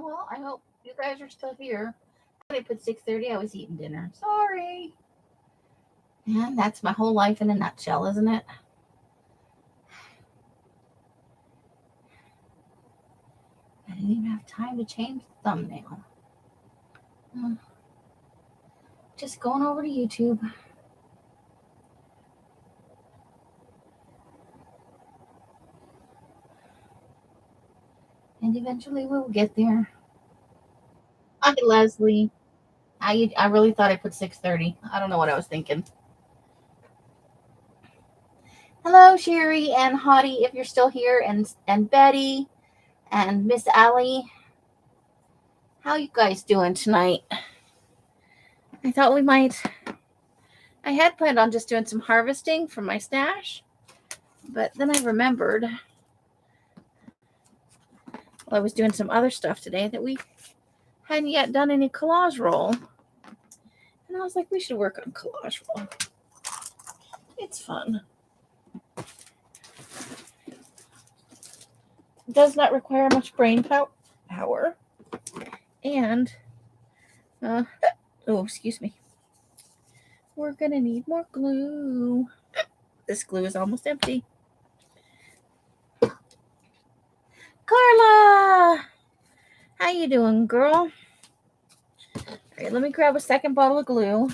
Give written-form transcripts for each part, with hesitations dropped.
Oh, well, I hope you guys are still here. I put 6:30. I was eating dinner. Sorry. And that's my whole life in a nutshell, isn't it? I didn't even have time to change the thumbnail. Uh, Just going over to YouTube. And eventually we'll get there. Hi, Leslie. I really thought I put 6:30. I don't know what I was thinking. Hello, Sherry and Hottie, if you're still here, and Betty and Miss Allie. How you guys doing tonight? I thought we might. I had planned on just doing some harvesting from my stash, but then I remembered while I was doing some other stuff today that we hadn't yet done any collage roll. And I was like, we should work on collage roll. It's fun. It does not require much brain power. And, excuse me. We're going to need more glue. This glue is almost empty. Carla! How you doing, girl? All right, let me grab a second bottle of glue.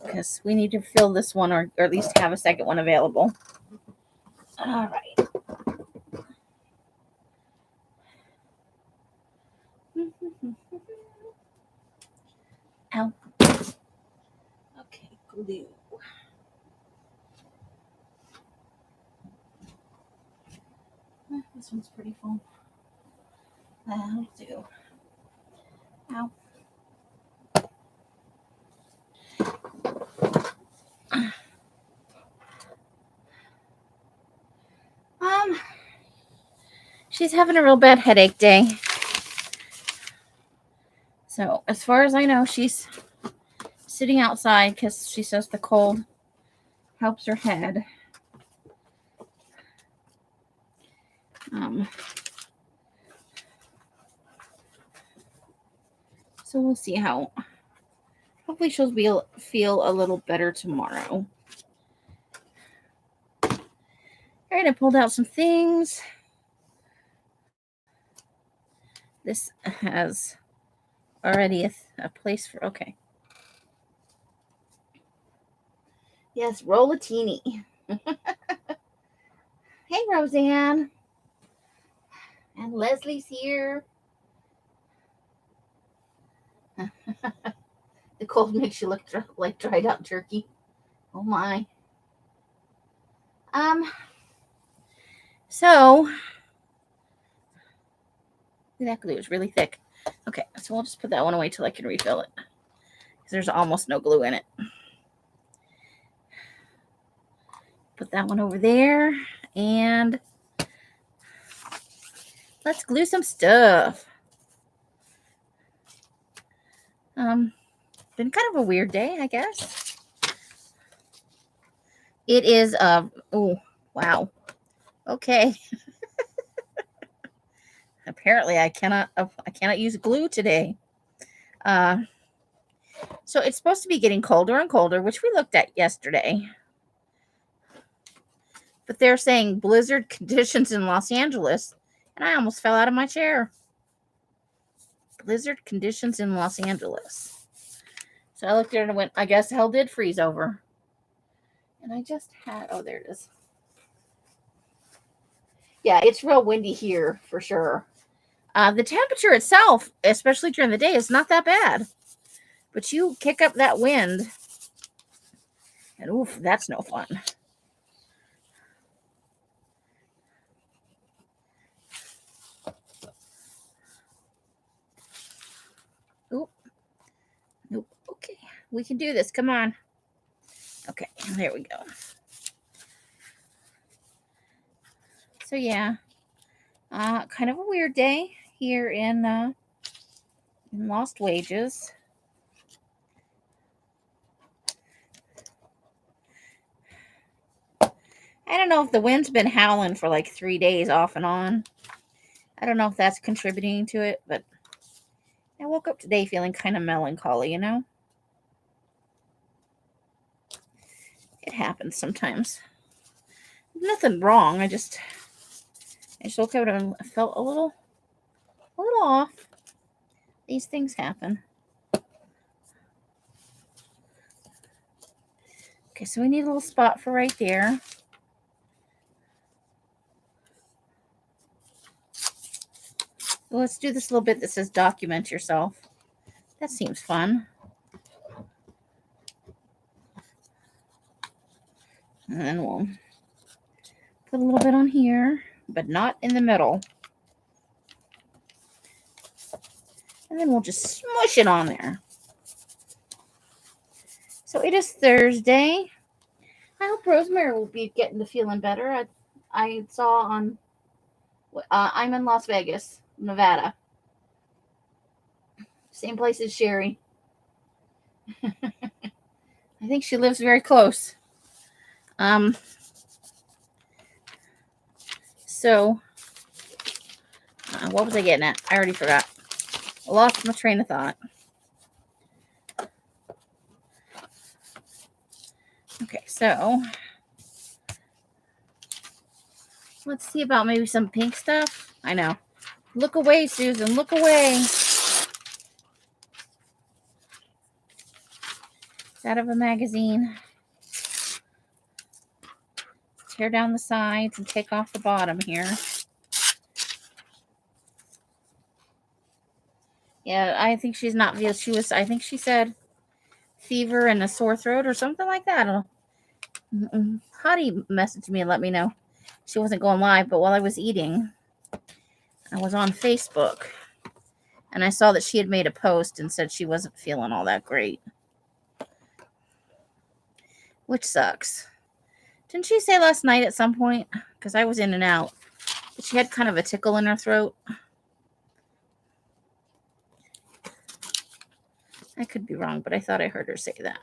Because we need to fill this one or at least have a second one available. All right. Ow. Okay, glue. This one's pretty full. That'll do. Ow. She's having a real bad headache day. So, as far as I know, she's sitting outside because she says the cold helps her head. So we'll see how. Hopefully she'll feel a little better tomorrow. All right, I pulled out some things. This has already a place for, okay. Yes, rollatini. Hey, Roseanne. And Leslie's here. The cold makes you look like dried out turkey. Oh my. So that glue is really thick. Okay, so we'll just put that one away till I can refill it. Because there's almost no glue in it. Put that one over there. And let's glue some stuff. Been kind of a weird day, I guess. It is oh wow. Okay. Apparently I cannot use glue today. So it's supposed to be getting colder and colder, which we looked at yesterday. But they're saying blizzard conditions in Los Angeles, and I almost fell out of my chair. Blizzard conditions in Los Angeles. So I looked at it and went, I guess hell did freeze over. And I just had, oh, there it is. Yeah, it's real windy here for sure. The temperature itself, especially during the day, is not that bad. But you kick up that wind, and oof, that's no fun. Oop. Nope. Okay, we can do this. Come on. Okay, there we go. So yeah, kind of a weird day here in Lost Wages. I don't know if the wind's been howling for like 3 days off and on. I don't know if that's contributing to it, but I woke up today feeling kind of melancholy, you know? It happens sometimes. Nothing wrong. I just woke up and I felt a little off. These things happen. Okay, so we need a little spot for right there. Well, let's do this little bit that says document yourself. That seems fun. And then we'll put a little bit on here, but not in the middle. And then we'll just smush it on there. So it is Thursday. I hope Rosemary will be getting to feeling better. I saw on, I'm in Las Vegas, Nevada. Same place as Sherry. I think she lives very close. So, what was I getting at? I already forgot. I lost my train of thought. Okay, so let's see about maybe some pink stuff. I know. Look away, Susan. Look away. It's out of a magazine. Tear down the sides and take off the bottom here. Yeah, I think she's not. I think she said fever and a sore throat or something like that. I don't know. Hottie messaged me and let me know she wasn't going live, but while I was eating, I was on Facebook and I saw that she had made a post and said she wasn't feeling all that great, which sucks. Didn't she say last night at some point, because I was in and out, that she had kind of a tickle in her throat? I could be wrong, but I thought I heard her say that.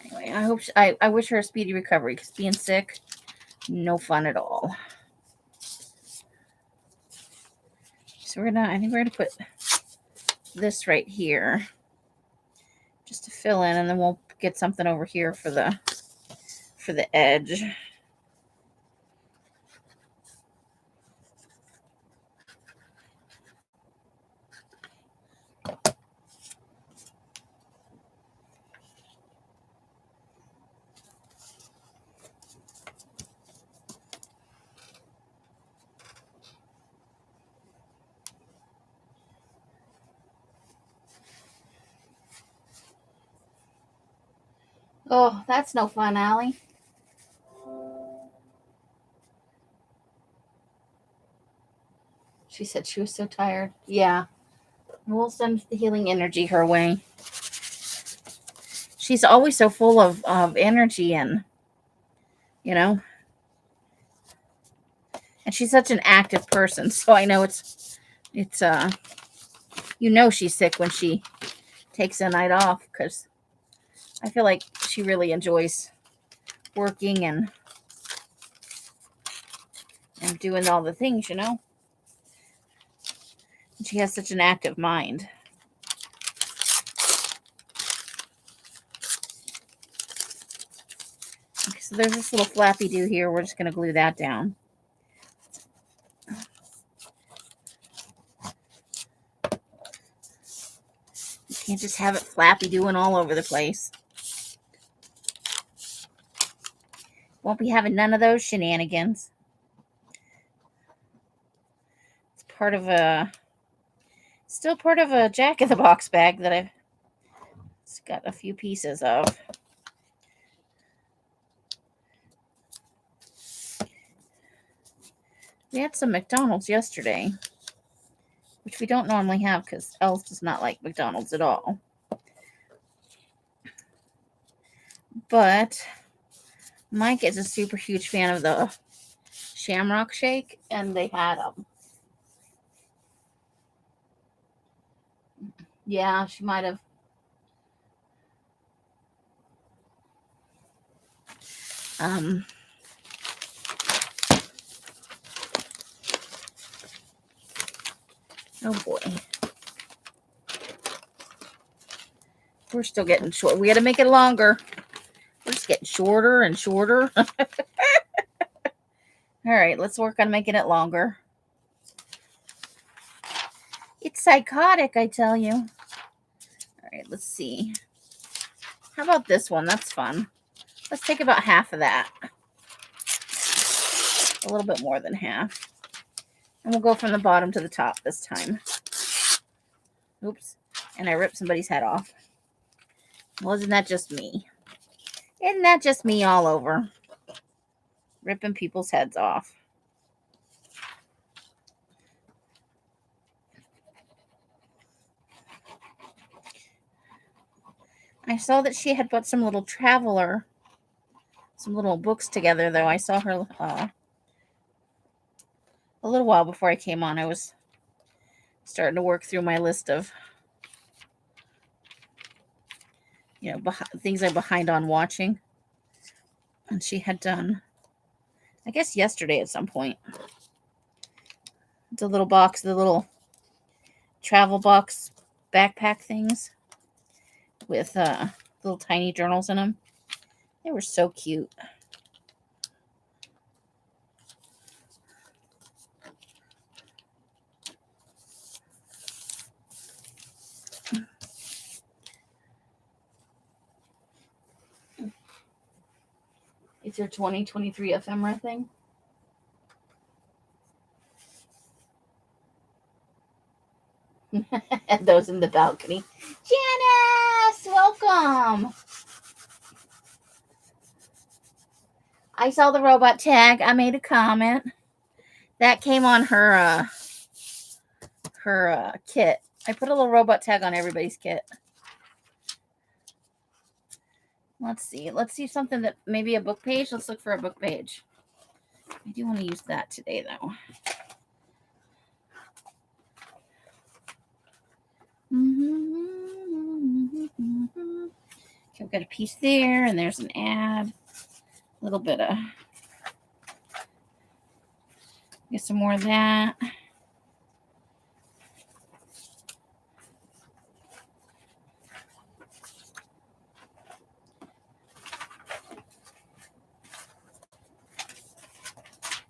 Anyway, I wish her a speedy recovery, because being sick, no fun at all. So I think we're gonna put this right here just to fill in, and then we'll get something over here for the edge. Oh, that's no fun, Allie. She said she was so tired. Yeah. We'll send the healing energy her way. She's always so full of energy and, you know. And she's such an active person. So I know it's she's sick when she takes a night off, because I feel like she really enjoys working and doing all the things, you know. And she has such an active mind. Okay, so there's this little flappy do here. We're just going to glue that down. You can't just have it flappy doing all over the place. Won't be having none of those shenanigans. It's still part of a Jack-in-the-Box bag that I've got a few pieces of. We had some McDonald's yesterday, which we don't normally have because Els does not like McDonald's at all. But Mike is a super huge fan of the Shamrock Shake, and they had them. Yeah, she might have. Oh boy. We're still getting short. We got to make it longer. We're just getting shorter and shorter. All right, let's work on making it longer. It's psychotic, I tell you. All right, let's see. How about this one? That's fun. Let's take about half of that. A little bit more than half. And we'll go from the bottom to the top this time. Oops. And I ripped somebody's head off. Well, isn't that just me? Isn't that just me all over? Ripping people's heads off. I saw that she had put some little some little books together, though. I saw her a little while before I came on. I was starting to work through my list of, things I'm behind on watching. And she had done, I guess, yesterday at some point. The little box, the little travel box backpack things with little tiny journals in them. They were so cute. It's your 2023 ephemera thing. And those in the balcony. Janice, welcome. I saw the robot tag. I made a comment. That came on her kit. I put a little robot tag on everybody's kit. Let's see. Let's see something that maybe a book page. Let's look for a book page. I do want to use that today, though. Okay, I've got a piece there, and there's an ad. A little bit of, get some more of that. I'm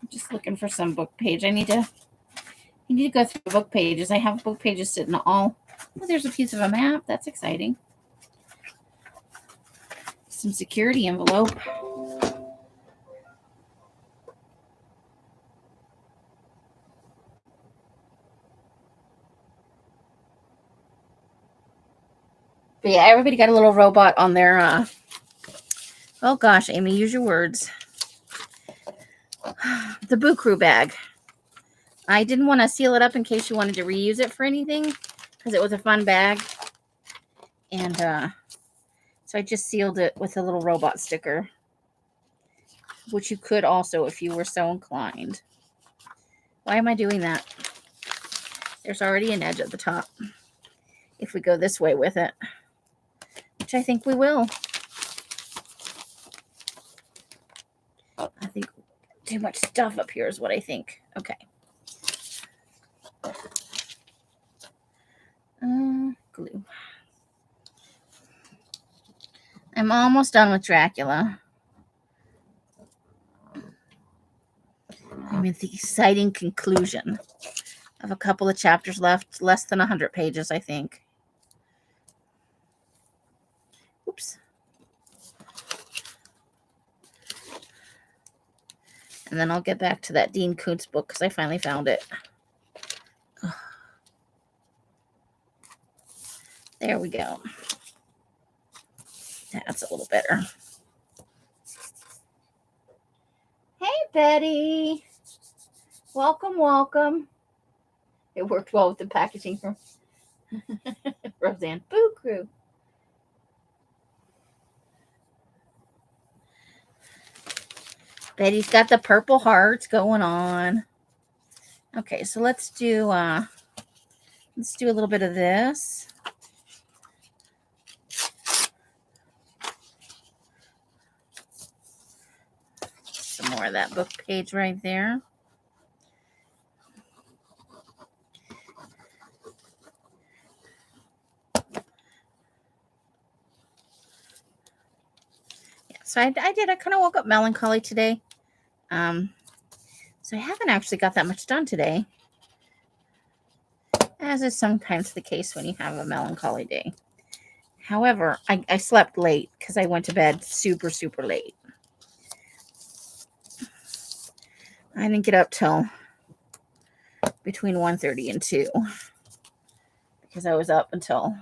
just looking for some book page. I need to go through book pages. I have book pages sitting all. Oh, there's a piece of a map. That's exciting. Some security envelope. But yeah, everybody got a little robot on their, oh gosh, Amy, use your words. The Boo Crew bag. I didn't want to seal it up in case you wanted to reuse it for anything because it was a fun bag. And so I just sealed it with a little robot sticker, which you could also if you were so inclined. Why am I doing that? There's already an edge at the top. If we go this way with it, which I think we will. I think too much stuff up here is what I think. Okay. Glue. I'm almost done with Dracula. I'm at the exciting conclusion of a couple of chapters left, less than 100 pages, I think. Oops. And then I'll get back to that Dean Koontz book because I finally found it. There we go. That's a little better. Hey, Betty. Welcome, welcome. It worked well with the packaging from Roseanne. Boo Crew. Betty's got the purple hearts going on. Okay, so let's do a little bit of this. Some more of that book page right there. So I kind of woke up melancholy today. So I haven't actually got that much done today, as is sometimes the case when you have a melancholy day. However, I slept late because I went to bed super, super late. I didn't get up till between 1:30 and 2 because I was up until,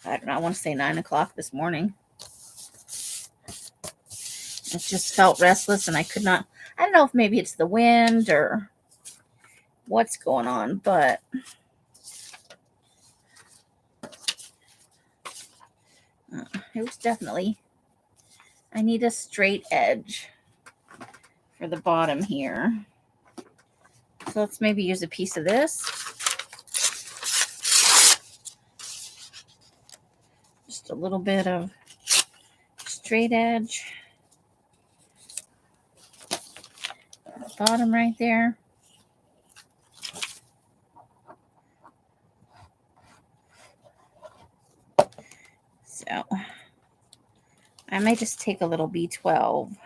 I don't know, I want to say 9 o'clock this morning. I just felt restless and I could not, I don't know if maybe it's the wind or what's going on, but it was definitely, I need a straight edge for the bottom here. So let's maybe use a piece of this. Just a little bit of straight edge. Bottom right there. So I might just take a little B12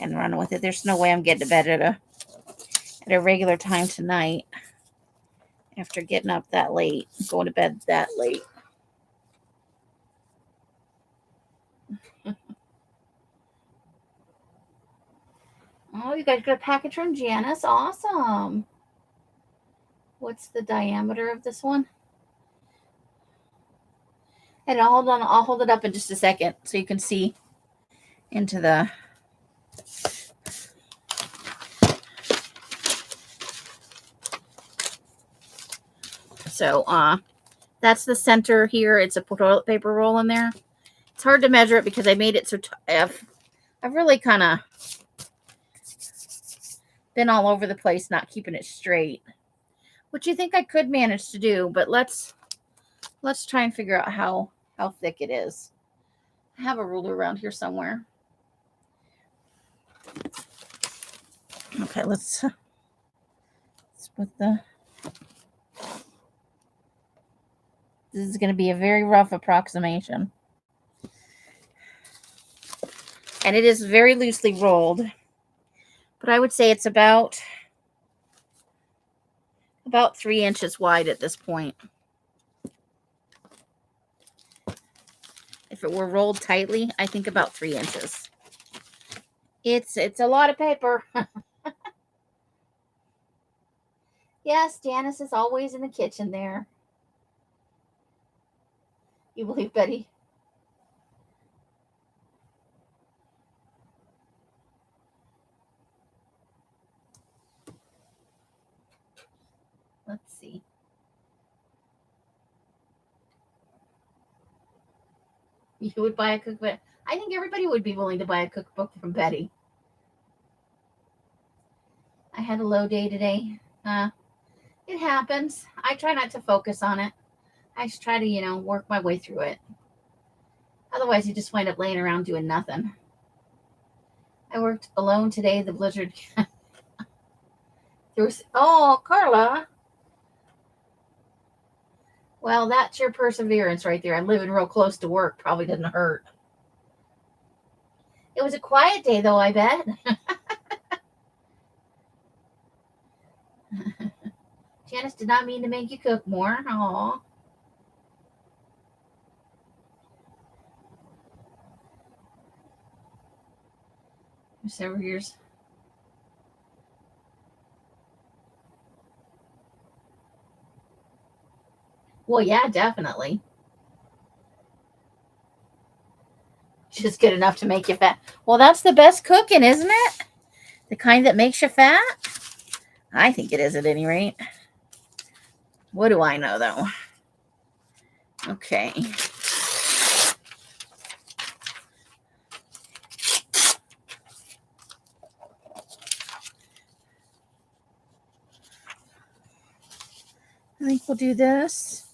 and run with it. There's no way I'm getting to bed at a regular time tonight after getting up that late, going to bed that late. Oh, you guys got a package from Janice. Awesome. What's the diameter of this one? And I'll hold it up in just a second so you can see into the that's the center here. It's a toilet paper roll in there. It's hard to measure it because I made it so I've really kind of been all over the place, not keeping it straight, which you think I could manage to do, but let's try and figure out how thick it is. I have a ruler around here somewhere. Okay, let's put this is going to be a very rough approximation. And it is very loosely rolled. But I would say it's about 3 inches wide at this point. If it were rolled tightly, I think about 3 inches. It's a lot of paper. Yes, Janice is always in the kitchen there. You believe Betty? Let's see. You would buy a cookbook. I think everybody would be willing to buy a cookbook from Betty. I had a low day today. It happens. I try not to focus on it. I just try to, work my way through it. Otherwise, you just wind up laying around doing nothing. I worked alone today. The blizzard. Oh, Carla. Well, that's your perseverance right there. I'm living real close to work. Probably doesn't hurt. It was a quiet day, though, I bet. Janice did not mean to make you cook more. Aw. For several years. Well, yeah, definitely. Just good enough to make you fat. Well, that's the best cooking, isn't it? The kind that makes you fat? I think it is at any rate. What do I know, though? Okay. I think we'll do this.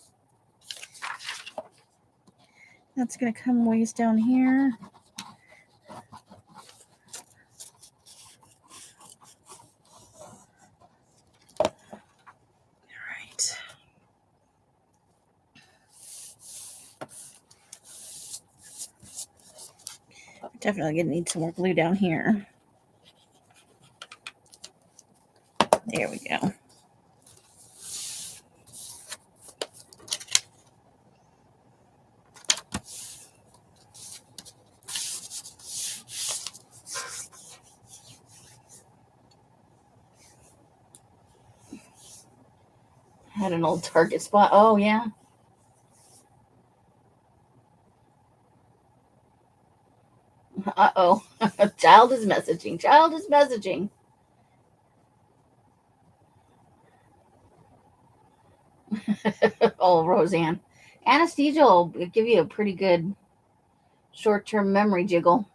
That's going to come ways down here. All right. Definitely going to need some more glue down here. There we go. Had an old Target spot. Oh, yeah. Uh-oh. Child is messaging. Child is messaging. Oh, Roseanne. Anesthesia will give you a pretty good short-term memory jiggle.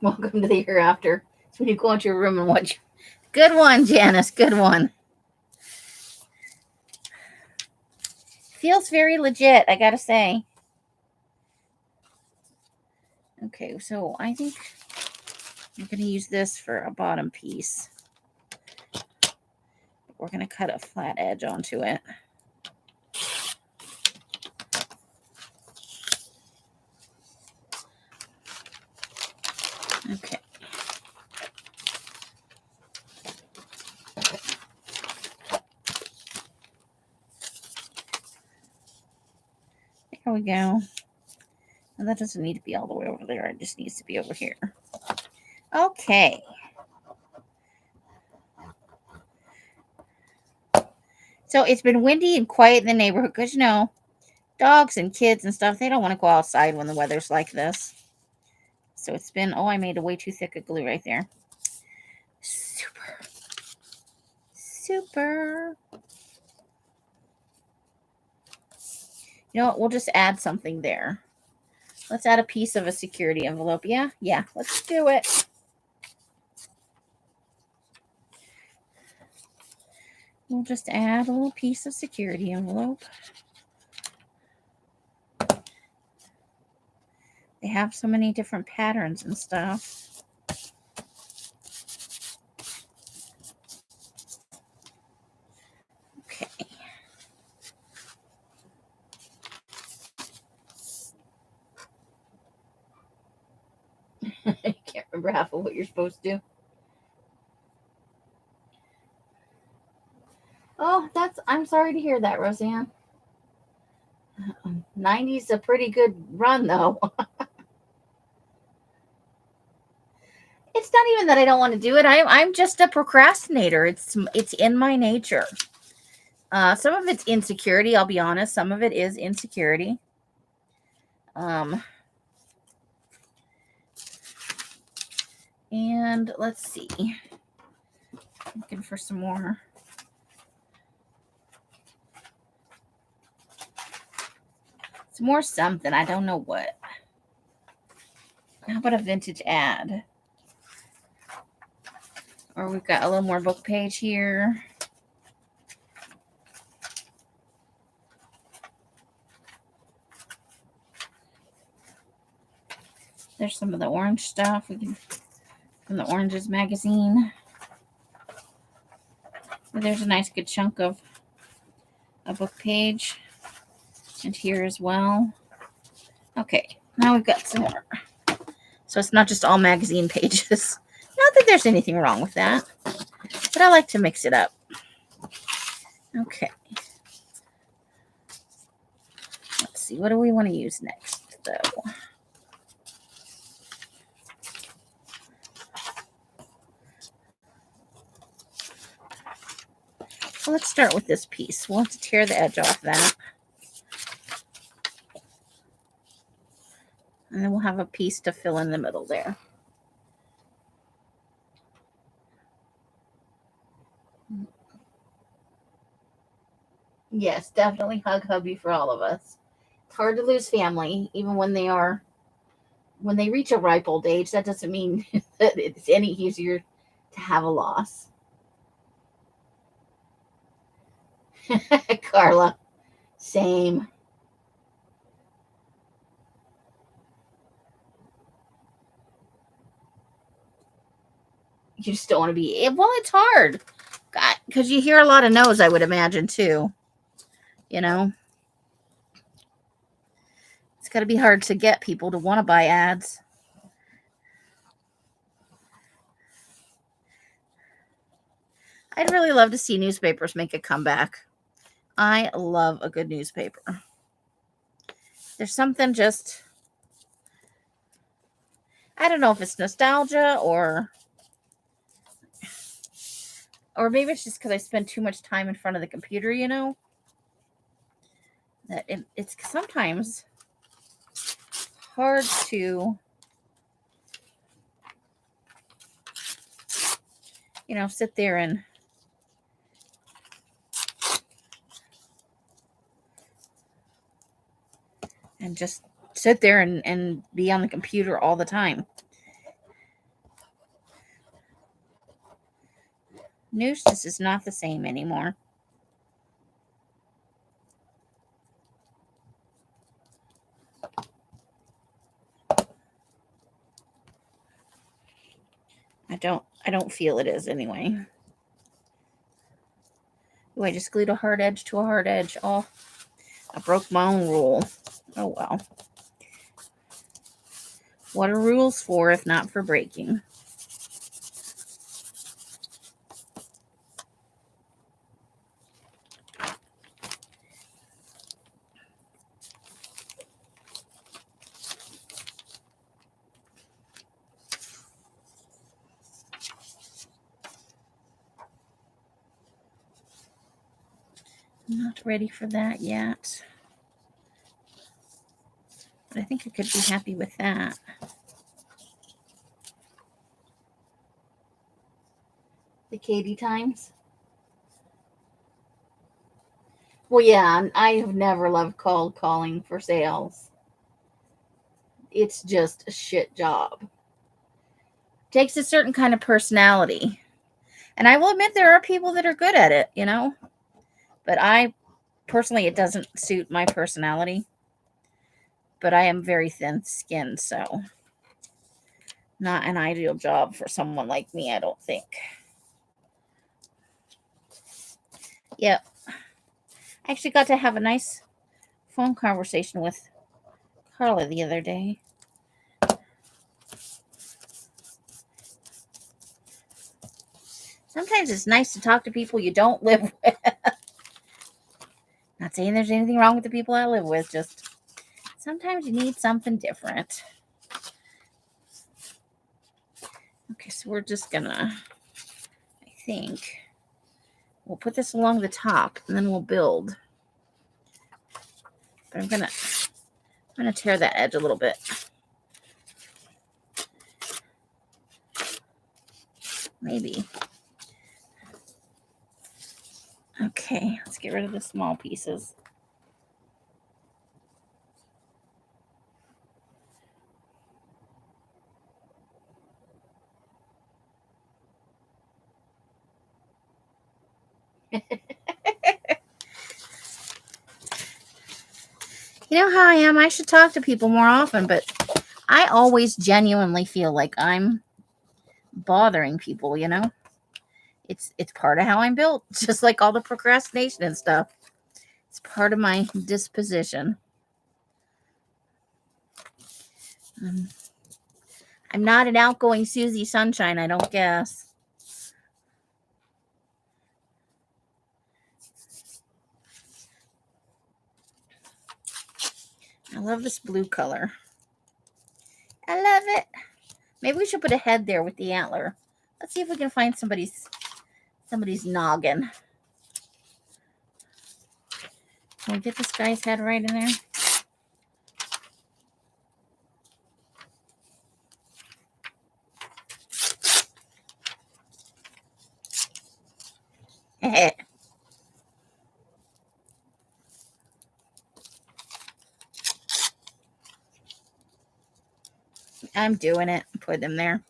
Welcome to the hereafter. It's when you go into your room and watch. Good one, Janice. Good one. Feels very legit, I gotta say. Okay, so I think I'm going to use this for a bottom piece. We're going to cut a flat edge onto it. Okay. There we go. And that doesn't need to be all the way over there. It just needs to be over here. Okay. So it's been windy and quiet in the neighborhood because, you know, dogs and kids and stuff, they don't want to go outside when the weather's like this. So it's been, oh, I made a way too thick of glue right there. Super. Super. You know what? We'll just add something there. Let's add a piece of a security envelope. Yeah, let's do it. We'll just add a little piece of security envelope. They have so many different patterns and stuff. Okay. I can't remember half of what you're supposed to do. Oh, I'm sorry to hear that, Roseanne. 90's a pretty good run, though. It's not even that I don't want to do it. I'm just a procrastinator. It's in my nature. Some of it's insecurity, I'll be honest. Some of it is insecurity. And let's see. Looking for some more. Some more something. I don't know what. How about a vintage ad? Or we've got a little more book page here. There's some of the orange stuff from the Oranges magazine. But there's a nice good chunk of a book page. And here as well. Okay, now we've got some more. So it's not just all magazine pages. Not that there's anything wrong with that. But I like to mix it up. Okay. Let's see. What do we want to use next, though? Well, let's start with this piece. We'll have to tear the edge off that. And then we'll have a piece to fill in the middle there. Yes, definitely hug hubby for all of us. It's hard to lose family, even when they reach a ripe old age. That doesn't mean that it's any easier to have a loss. Carla, same. You just don't want to be, well, it's hard. God, because you hear a lot of no's, I would imagine, too. You know? It's got to be hard to get people to want to buy ads. I'd really love to see newspapers make a comeback. I love a good newspaper. There's something just, I don't know if it's nostalgia or maybe it's just because I spend too much time in front of the computer, you know, that it's sometimes hard to, you know, sit there and just sit there and be on the computer all the time. News just is not the same anymore. I don't feel it is anyway. Oh, I just glued a hard edge to a hard edge. Oh, I broke my own rule. Oh well. What are rules for if not for breaking? I'm not ready for that yet. But I think I could be happy with that. The Katie times. Well, yeah, I have never loved cold calling for sales. It's just a shit job. Takes a certain kind of personality. And I will admit there are people that are good at it, you know. But I personally, it doesn't suit my personality. But I am very thin-skinned, so not an ideal job for someone like me, I don't think. Yep. I actually got to have a nice phone conversation with Carla the other day. Sometimes it's nice to talk to people you don't live with. Not saying there's anything wrong with the people I live with, just sometimes you need something different. Okay, so we're just gonna, I think, we'll put this along the top and then we'll build. But I'm gonna tear that edge a little bit. Maybe. Okay, let's get rid of the small pieces. You know how I am? I should talk to people more often, but I always genuinely feel like I'm bothering people, you know? It's part of how I'm built, just like all the procrastination and stuff. It's part of my disposition. I'm not an outgoing Susie Sunshine, I don't guess. I love this blue color. I love it. Maybe we should put a head there with the antler. Let's see if we can find somebody's noggin. Can we get this guy's head right in there? I'm doing it. Put them there.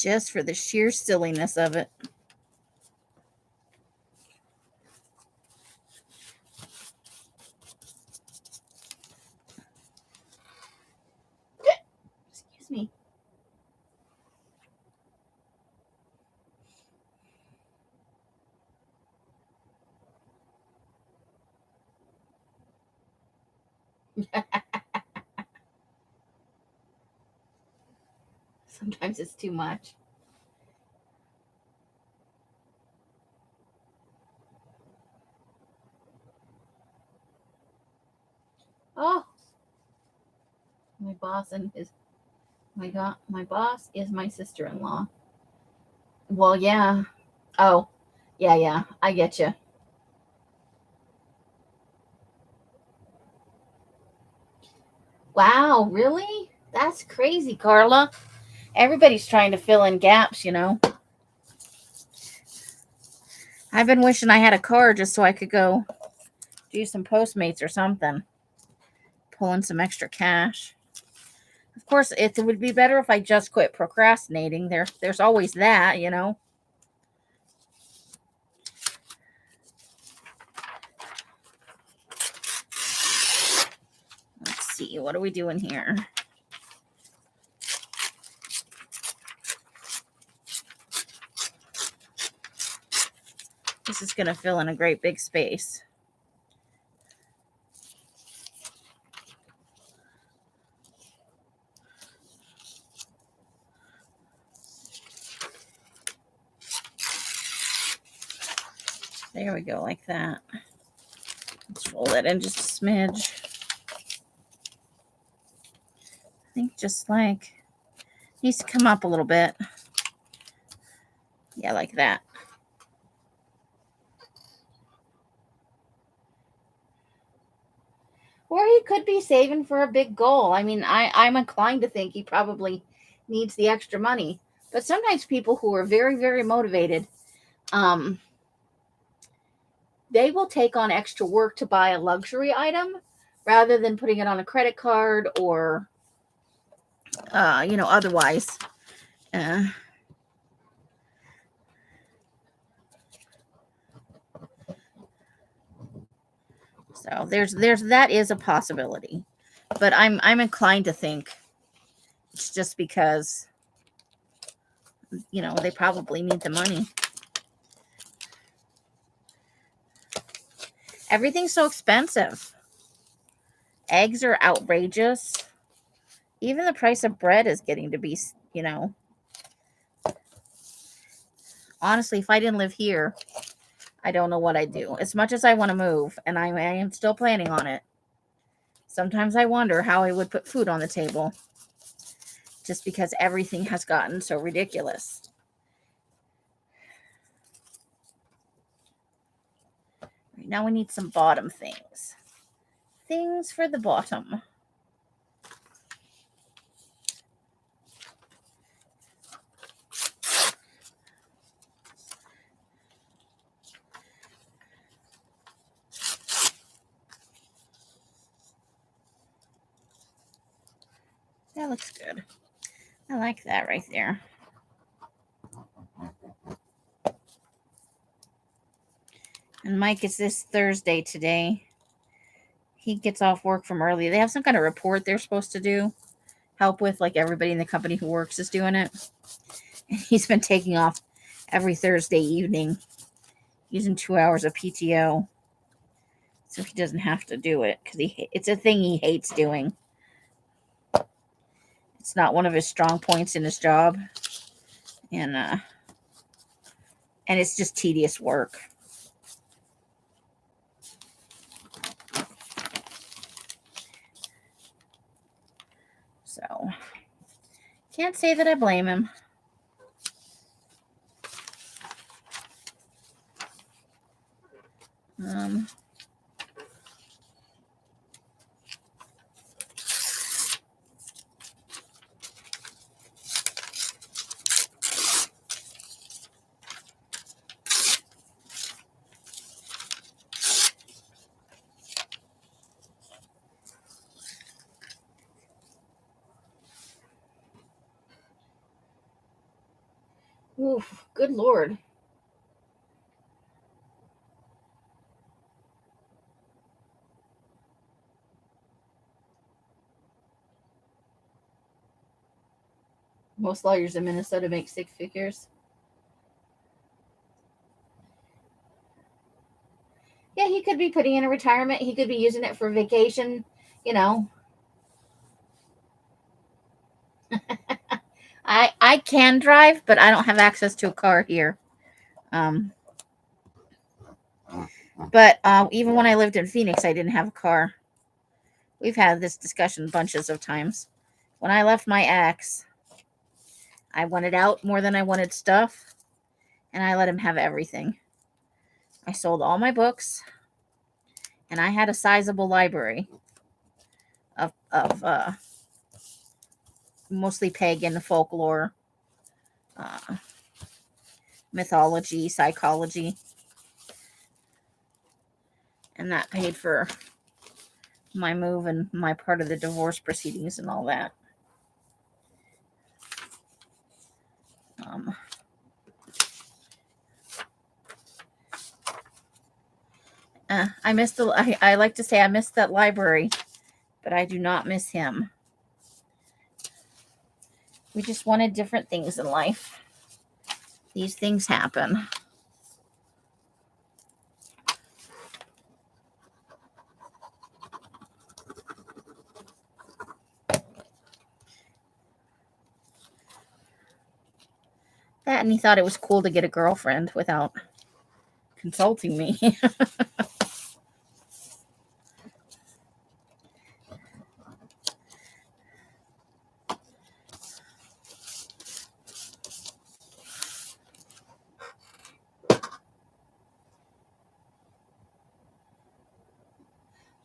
just for the sheer silliness of it. Excuse me. Sometimes it's too much. Oh, my boss my boss is my sister-in-law. Well, yeah. Oh, yeah. I get you. Wow, really? That's crazy, Carla. Everybody's trying to fill in gaps, I've been wishing I had a car just so I could go do some Postmates or something. Pull in some extra cash. Of course, it would be better if I just quit procrastinating. There's always that, Let's see, what are we doing here? This is going to fill in a great big space. There we go, like that. Let's roll that in just a smidge. I think just like, needs to come up a little bit. Yeah, like that. Or he could be saving for a big goal. I mean, I'm inclined to think he probably needs the extra money. But sometimes people who are very, very motivated, they will take on extra work to buy a luxury item rather than putting it on a credit card or, otherwise. So there's that is a possibility, but I'm inclined to think it's just because they probably need the money. Everything's so expensive. Eggs are outrageous. Even the price of bread is getting to be, honestly, if I didn't live here, I don't know what I'd do. As much as I want to move, and I am still planning on it, sometimes I wonder how I would put food on the table just because everything has gotten so ridiculous. Right now we need some bottom things. Things for the bottom. That looks good. I like that right there. And Mike is this Thursday today. He gets off work from early. They have some kind of report they're supposed to do, help with, like everybody in the company who works is doing it. And he's been taking off every Thursday evening, using 2 hours of PTO, so he doesn't have to do it because it's a thing he hates doing. It's not one of his strong points in his job, and it's just tedious work. So, can't say that I blame him. Oof, good Lord. Most lawyers in Minnesota make six figures. Yeah, he could be putting in a retirement. He could be using it for vacation, you know. I can drive, but I don't have access to a car here. Um, but even when I lived in Phoenix, I didn't have a car. We've had this discussion bunches of times. When I left my ex, I wanted out more than I wanted stuff, and I let him have everything. I sold all my books, and I had a sizable library of mostly pagan folklore, uh, mythology, psychology, and that paid for my move and my part of the divorce proceedings and all that. Um, I missed the. I like to say I missed that library, but I do not miss him. We just wanted different things in life. These things happen. That and he thought it was cool to get a girlfriend without consulting me.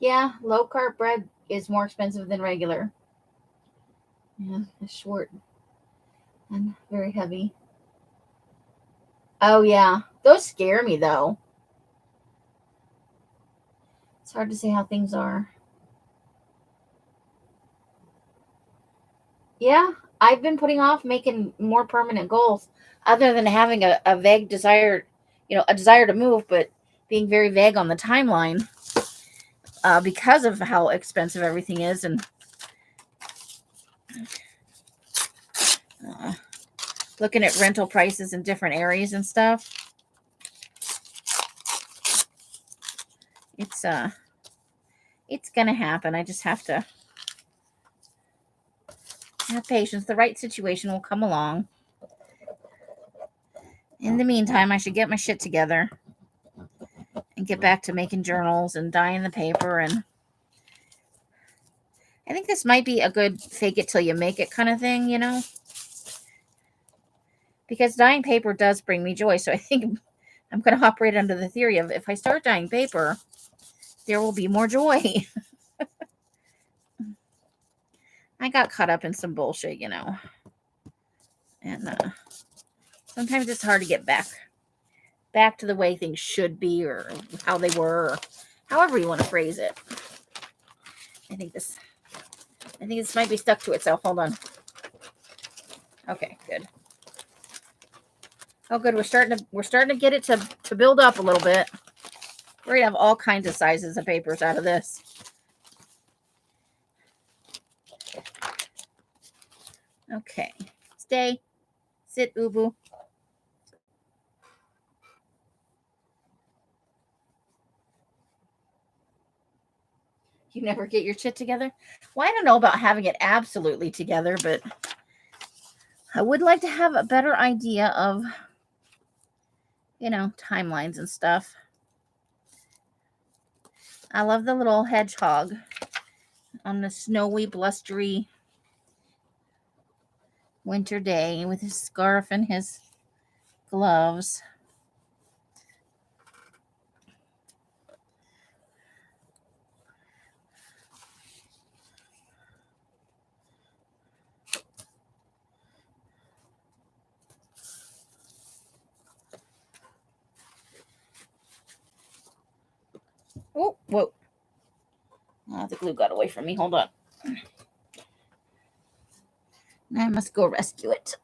Yeah, low carb bread is more expensive than regular. Yeah, it's short and very heavy. Oh yeah, those scare me though. It's hard to say how things are. Yeah, I've been putting off making more permanent goals, other than having a vague desire, a desire to move, but being very vague on the timeline because of how expensive everything is, and uh, looking at rental prices in different areas and stuff. It's gonna happen. I just have to have patience. The right situation will come along. In the meantime, I should get my shit together and get back to making journals and dyeing the paper. And I think this might be a good fake it till you make it kind of thing, because dyeing paper does bring me joy. So I think I'm going to operate under the theory of if I start dyeing paper, there will be more joy. I got caught up in some bullshit, and sometimes it's hard to get back to the way things should be, or how they were, or however you want to phrase it. I think this might be stuck to itself. Hold on. Okay, good. Oh, good. We're starting to get it to build up a little bit. We're gonna have all kinds of sizes of papers out of this. Okay, stay, sit, Ubu. You never get your shit together? Well, I don't know about having it absolutely together, but I would like to have a better idea of, timelines and stuff. I love the little hedgehog on the snowy, blustery winter day with his scarf and his gloves. Oh, whoa. The glue got away from me. Hold on. I must go rescue it.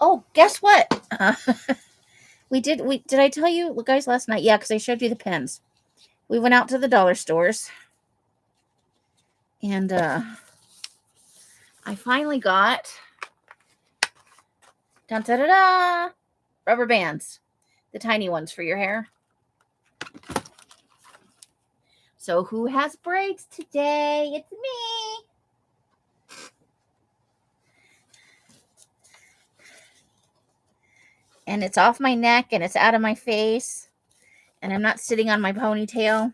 Oh, guess what? Did I tell you guys last night? Yeah, because I showed you the pens. We went out to the dollar stores. And I finally got dun, da, da, da, rubber bands. The tiny ones for your hair. So who has braids today? It's me. And it's off my neck and it's out of my face. And I'm not sitting on my ponytail.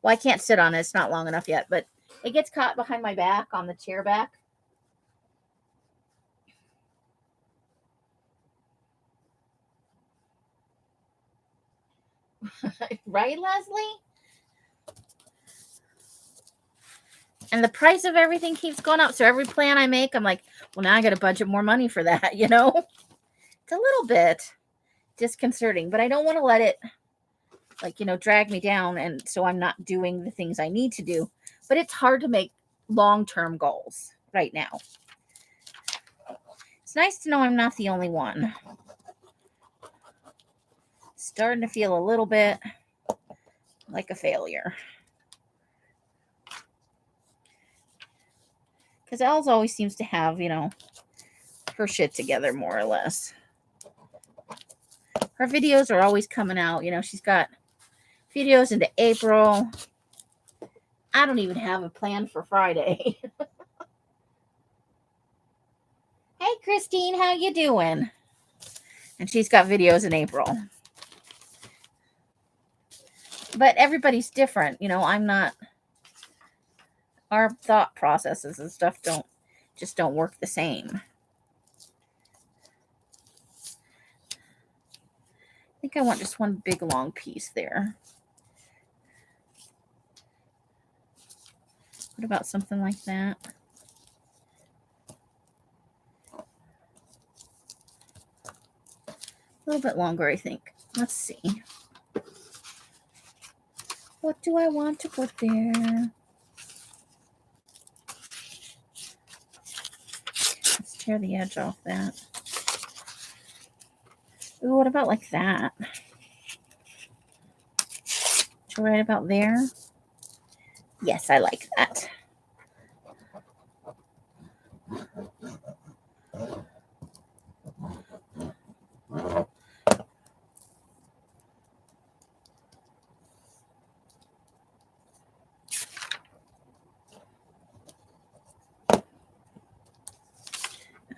Well, I can't sit on it. It's not long enough yet. But it gets caught behind my back on the chair back. Right, Leslie? And the price of everything keeps going up. So every plan I make, I'm like, well, now I got to budget more money for that, you know? It's a little bit disconcerting, but I don't want to let it, like, you know, drag me down. And so I'm not doing the things I need to do. But it's hard to make long-term goals right now. It's nice to know I'm not the only one. Starting to feel a little bit like a failure. Because Els always seems to have, you know, her shit together more or less. Her videos are always coming out. You know, she's got videos into April. I don't even have a plan for Friday. Hey, Christine, how you doing? And she's got videos in April. But everybody's different. You know, I'm not... Our thought processes and stuff don't work the same. I think I want just one big long piece there. What about something like that? A little bit longer, I think. Let's see. What do I want to put there? Let's tear the edge off that. Ooh, what about like that? To right about there? Yes, I like that.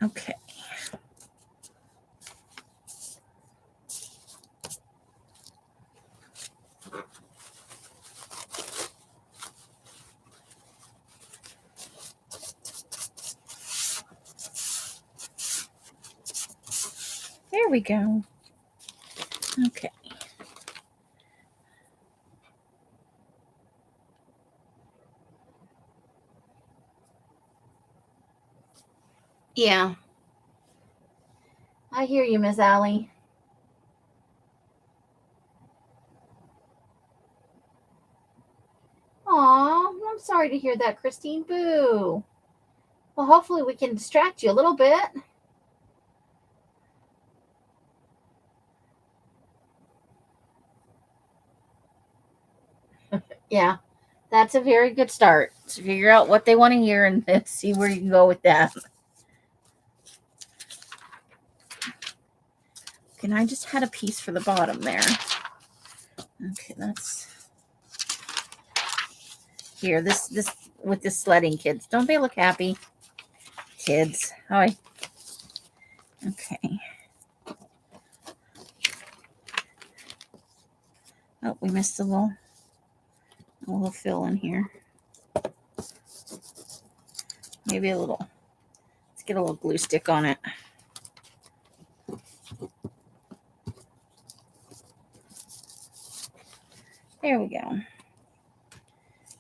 Okay. There we go. Okay. Yeah. I hear you, Miss Allie. Aw, I'm sorry to hear that, Christine. Boo. Well, hopefully we can distract you a little bit. Yeah, that's a very good start. So figure out what they want to hear and see where you can go with that. And I just had a piece for the bottom there. Okay, that's here. This with this sledding kids. Don't they look happy? Kids. Hi. Okay. Oh, we missed a little fill in here. Maybe a little. Let's get a little glue stick on it. There we go.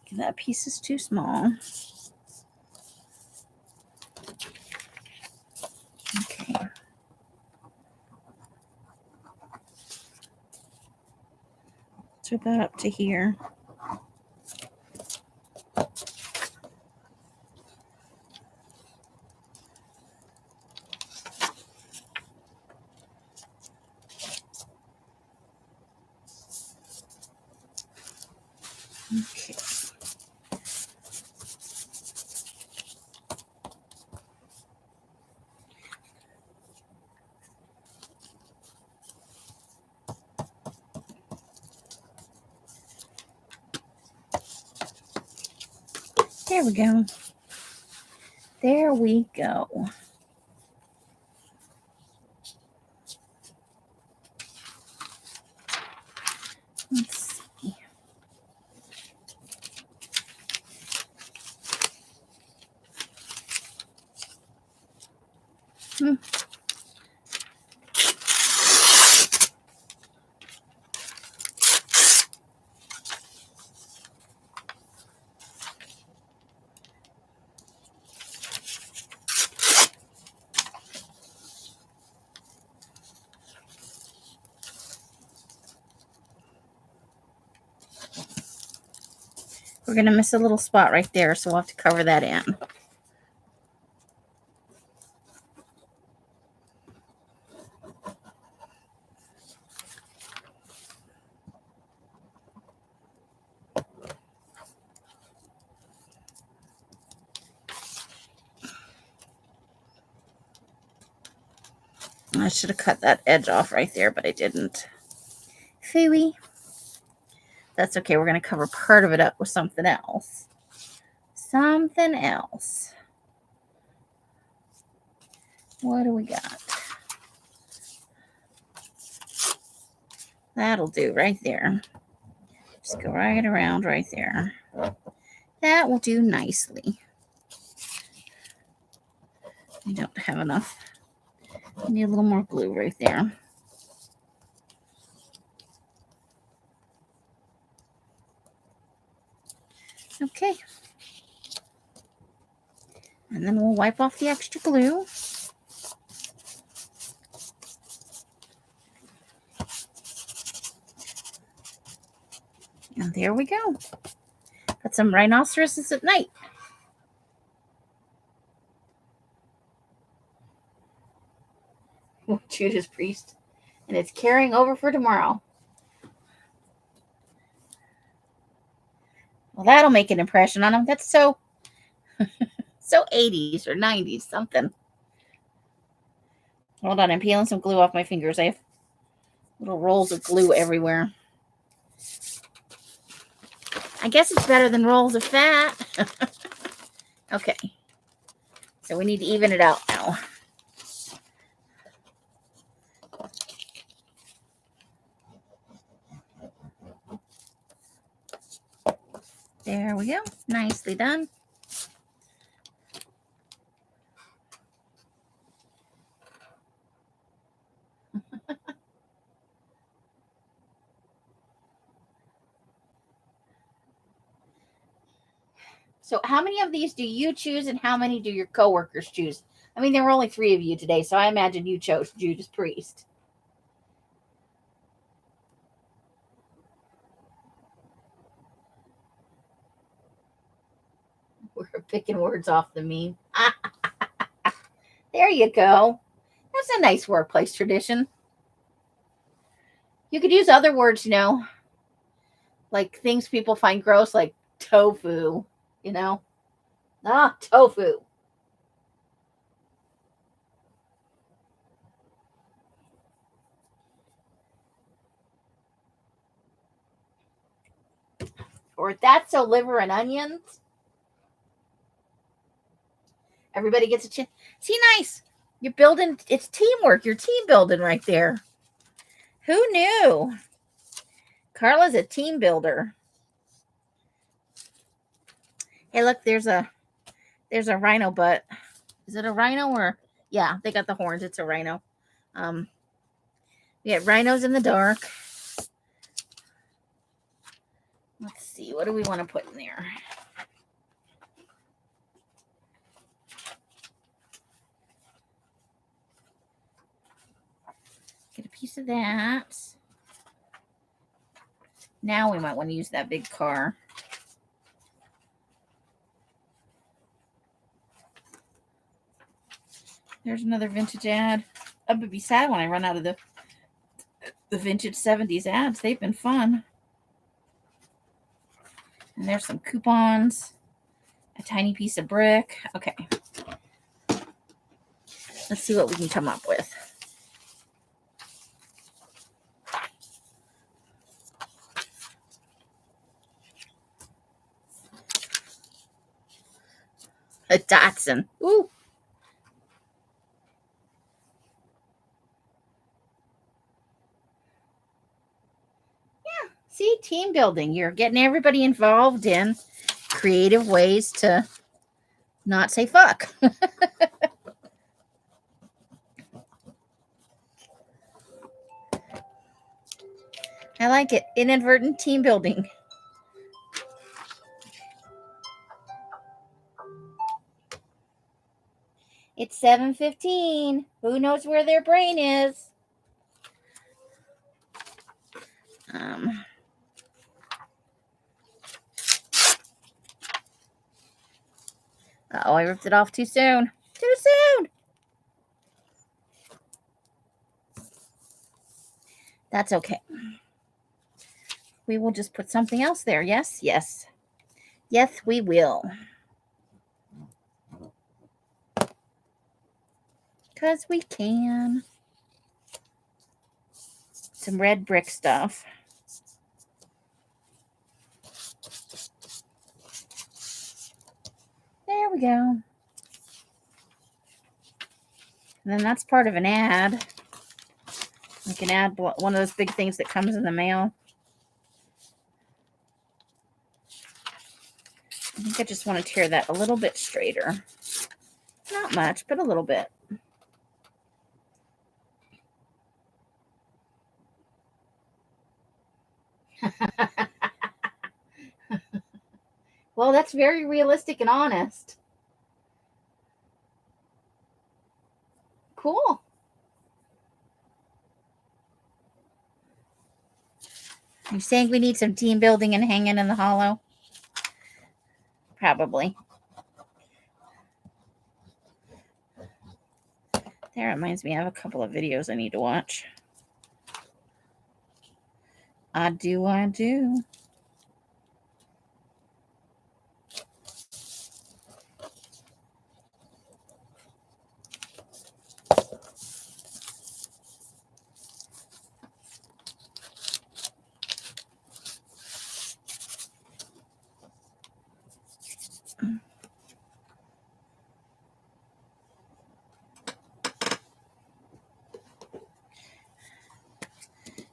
Okay, that piece is too small. Okay. Turn that up to here. Okay. There we go. There we go. Let's see. We're going to miss a little spot right there, so we'll have to cover that in. I should have cut that edge off right there, but I didn't. Phooey. That's okay. We're going to cover part of it up with something else. Something else. What do we got? That'll do right there. Just go right around right there. That will do nicely. I don't have enough. I need a little more glue right there. Okay. And then we'll wipe off the extra glue. And there we go. Got some rhinoceroses at night. Judas Priest. And it's carrying over for tomorrow. Well, that'll make an impression on him. That's so 80s or 90s something. Hold on, I'm peeling some glue off my fingers. I have little rolls of glue everywhere. I guess it's better than rolls of fat. Okay. So we need to even it out now. There we go. Nicely done. So how many of these do you choose and how many do your coworkers choose? I mean, there were only 3 of you today, so I imagine you chose Judas Priest. We're picking words off the meme. There you go. That's a nice workplace tradition. You could use other words, like things people find gross, like tofu, tofu. Or that's so liver and onions. Everybody gets a chance. See, nice. You're building, it's teamwork. You're team building right there. Who knew? Carla's a team builder. Hey, look, there's a rhino butt. Is it a rhino or? Yeah, they got the horns. It's a rhino. We got rhinos in the dark. Let's see. What do we want to put in there? Get a piece of that. Now we might want to use that big car. There's another vintage ad. I'm going to be sad when I run out of the vintage 70s ads. They've been fun. And there's some coupons. A tiny piece of brick. Okay. Let's see what we can come up with. A Datsun. Ooh. Yeah. See, team building. You're getting everybody involved in creative ways to not say fuck. I like it. Inadvertent team building. It's 7:15. Who knows where their brain is? Oh, I ripped it off too soon. Too soon. That's okay. We will just put something else there. Yes, yes. Yes, we will. Because we can. Some red brick stuff. There we go. And then that's part of an ad. We can add one of those big things that comes in the mail. I think I just want to tear that a little bit straighter. Not much, but a little bit. Well, that's very realistic and honest. Cool. Are you saying we need some team building and hanging in the hollow? Probably. That reminds me, I have a couple of videos I need to watch. I do.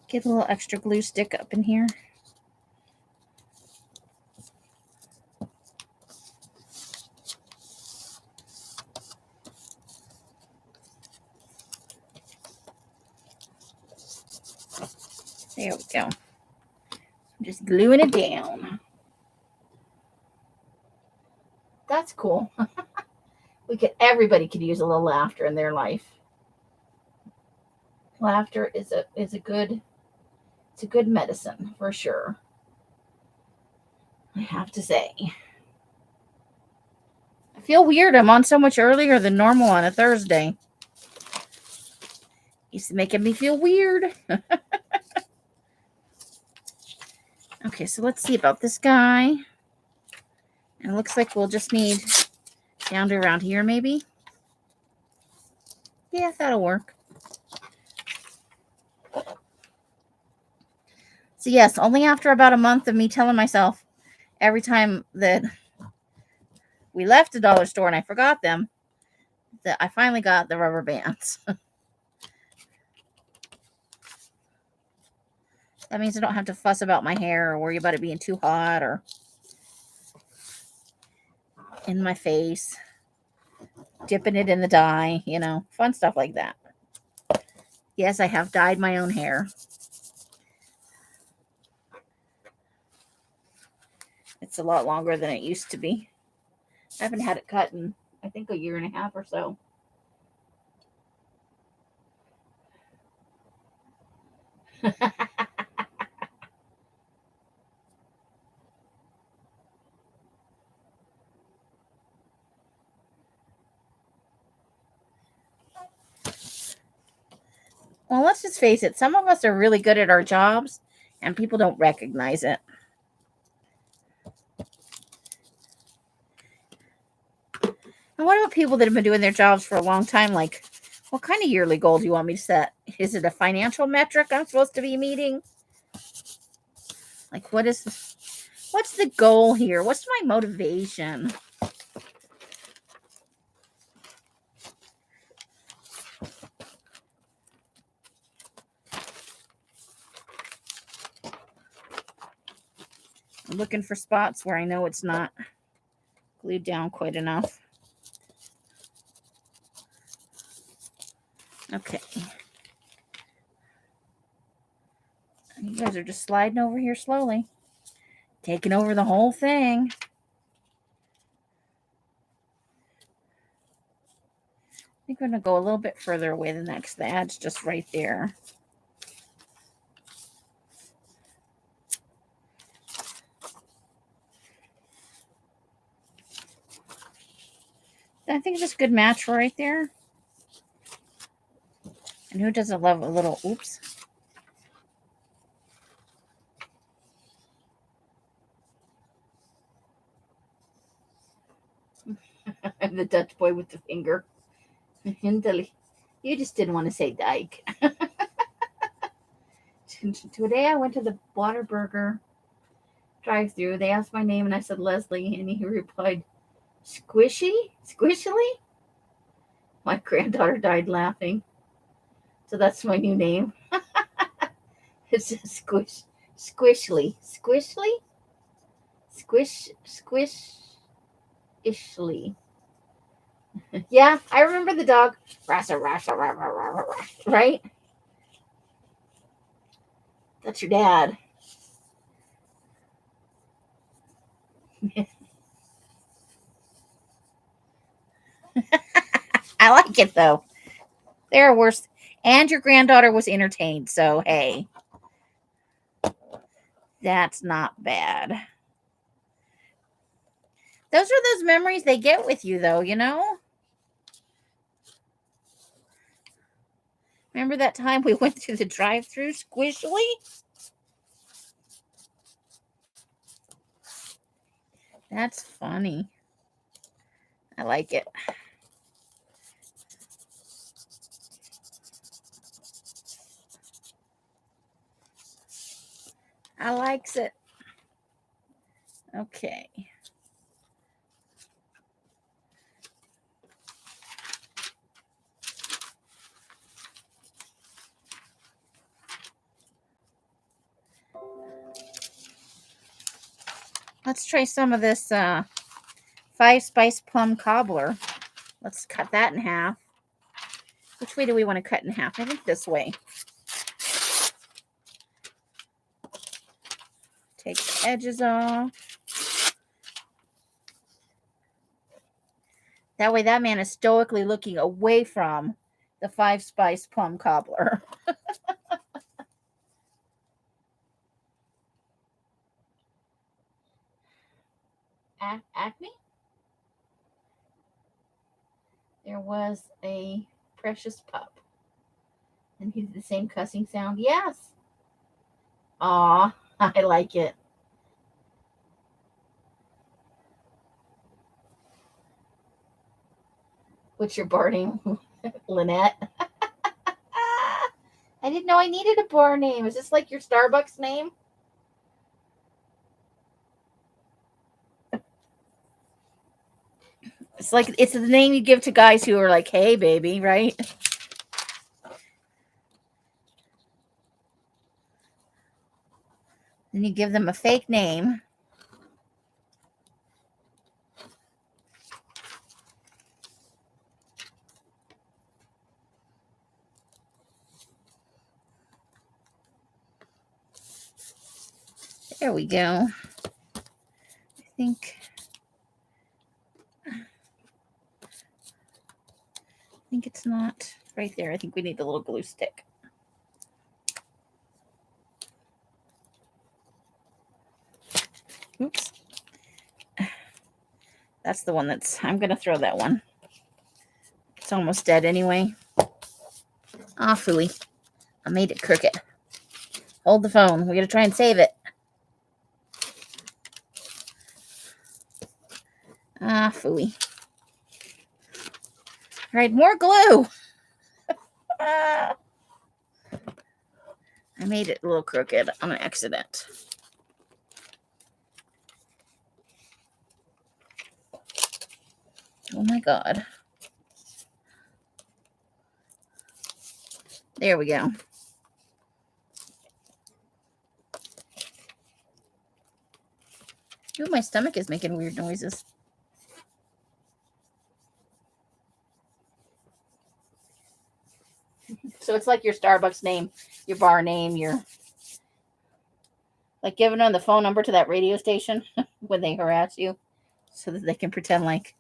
Get a little extra glue stick up in here. There we go. I'm just gluing it down. That's cool. Everybody could use a little laughter in their life. Laughter is a good medicine for sure. I have to say. I feel weird. I'm on so much earlier than normal on a Thursday. It's making me feel weird. Okay, so let's see about this guy. And it looks like we'll just need down to around here, maybe. Yeah, that'll work. So yes, only after about a month of me telling myself every time that we left the dollar store and I forgot them, that I finally got the rubber bands. That means I don't have to fuss about my hair or worry about it being too hot or in my face, dipping it in the dye, fun stuff like that. Yes, I have dyed my own hair. It's a lot longer than it used to be. I haven't had it cut in, I think, a year and a half or so. Well, let's just face it. Some of us are really good at our jobs, and people don't recognize it. And what about people that have been doing their jobs for a long time? Like, what kind of yearly goal do you want me to set? Is it a financial metric I'm supposed to be meeting? Like, what's the goal here? What's my motivation? I'm looking for spots where I know it's not glued down quite enough. Okay. You guys are just sliding over here slowly. Taking over the whole thing. I think I'm going to go a little bit further away than that because the ad's just right there. I think it's just a good match right there. And who doesn't love a little, oops. I'm the Dutch boy with the finger. You just didn't want to say dyke. Today I went to the Waterburger drive-thru. They asked my name and I said Leslie, and he replied, Squishily? My granddaughter died laughing. So that's my new name. It's Squishly. Squishly. Yeah, I remember the dog. Right? That's your dad. I like it though. There are worse. And your granddaughter was entertained, so hey. That's not bad. Those are those memories they get with you though, you know? Remember that time we went through the drive-thru squishily? That's funny. I like it. I likes it. Okay. Let's try some of this 5-spice plum cobbler. Let's cut that in half. Which way do we want to cut in half? I think this way. Take the edges off. That way that man is stoically looking away from the 5-spice plum cobbler. Acme? There was a precious pup. And he did the same cussing sound. Yes. Aw, I like it. What's your bar name? Lynette. I didn't know I needed a bar name. Is this like your Starbucks name? It's like it's the name you give to guys who are like, hey, baby, right? Then you give them a fake name. There we go. I think it's not right there. I think we need a little glue stick. Oops. That's the one I'm going to throw that one. It's almost dead anyway. Ah, phooey. I made it crooked. Hold the phone. We got to try and save it. Ah, phooey. Right, more glue. I made it a little crooked on an accident. Oh my God. There we go. Ooh, my stomach is making weird noises. So it's like your Starbucks name, your bar name, your like giving them the phone number to that radio station when they harass you so that they can pretend like.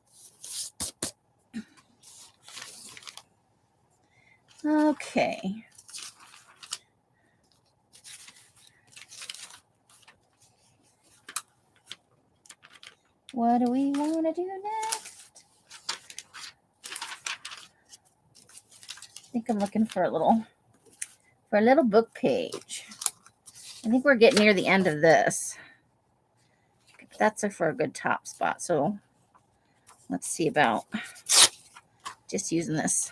Okay. What do we want to do next? I think I'm looking for a little book page. I think we're getting near the end of this. That's for a good top spot. So let's see about just using this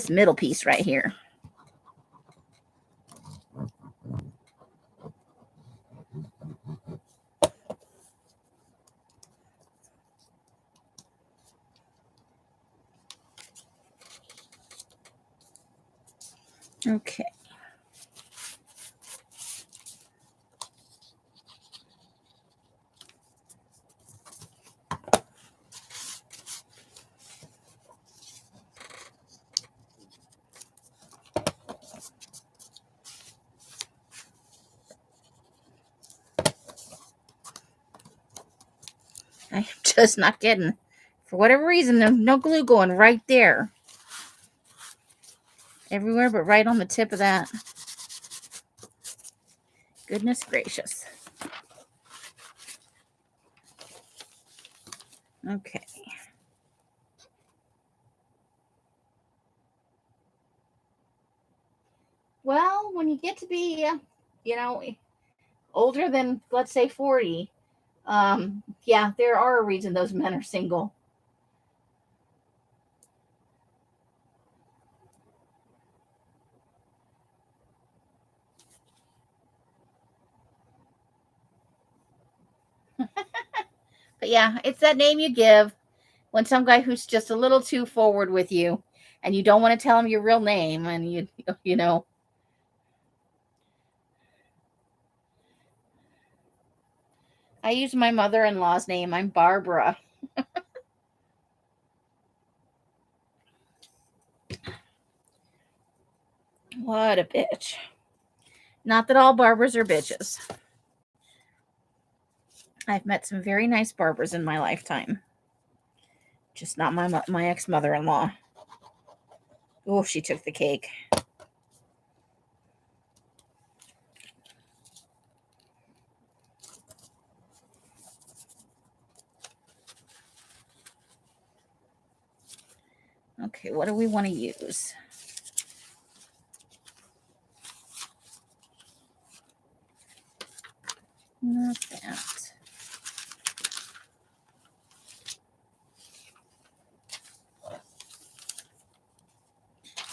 middle piece right here. Okay. I'm just not getting, for whatever reason, there's no glue going right there. Everywhere but right on the tip of that. Goodness gracious. Okay. Well, when you get to be, older than, let's say, 40, yeah, there are a reason those men are single. But yeah, it's that name you give when some guy who's just a little too forward with you and you don't want to tell him your real name and you know. I use my mother-in-law's name. I'm Barbara. What a bitch. Not that all barbers are bitches. I've met some very nice barbers in my lifetime. Just not my ex-mother-in-law. Oh, she took the cake. Okay, what do we want to use? Not that.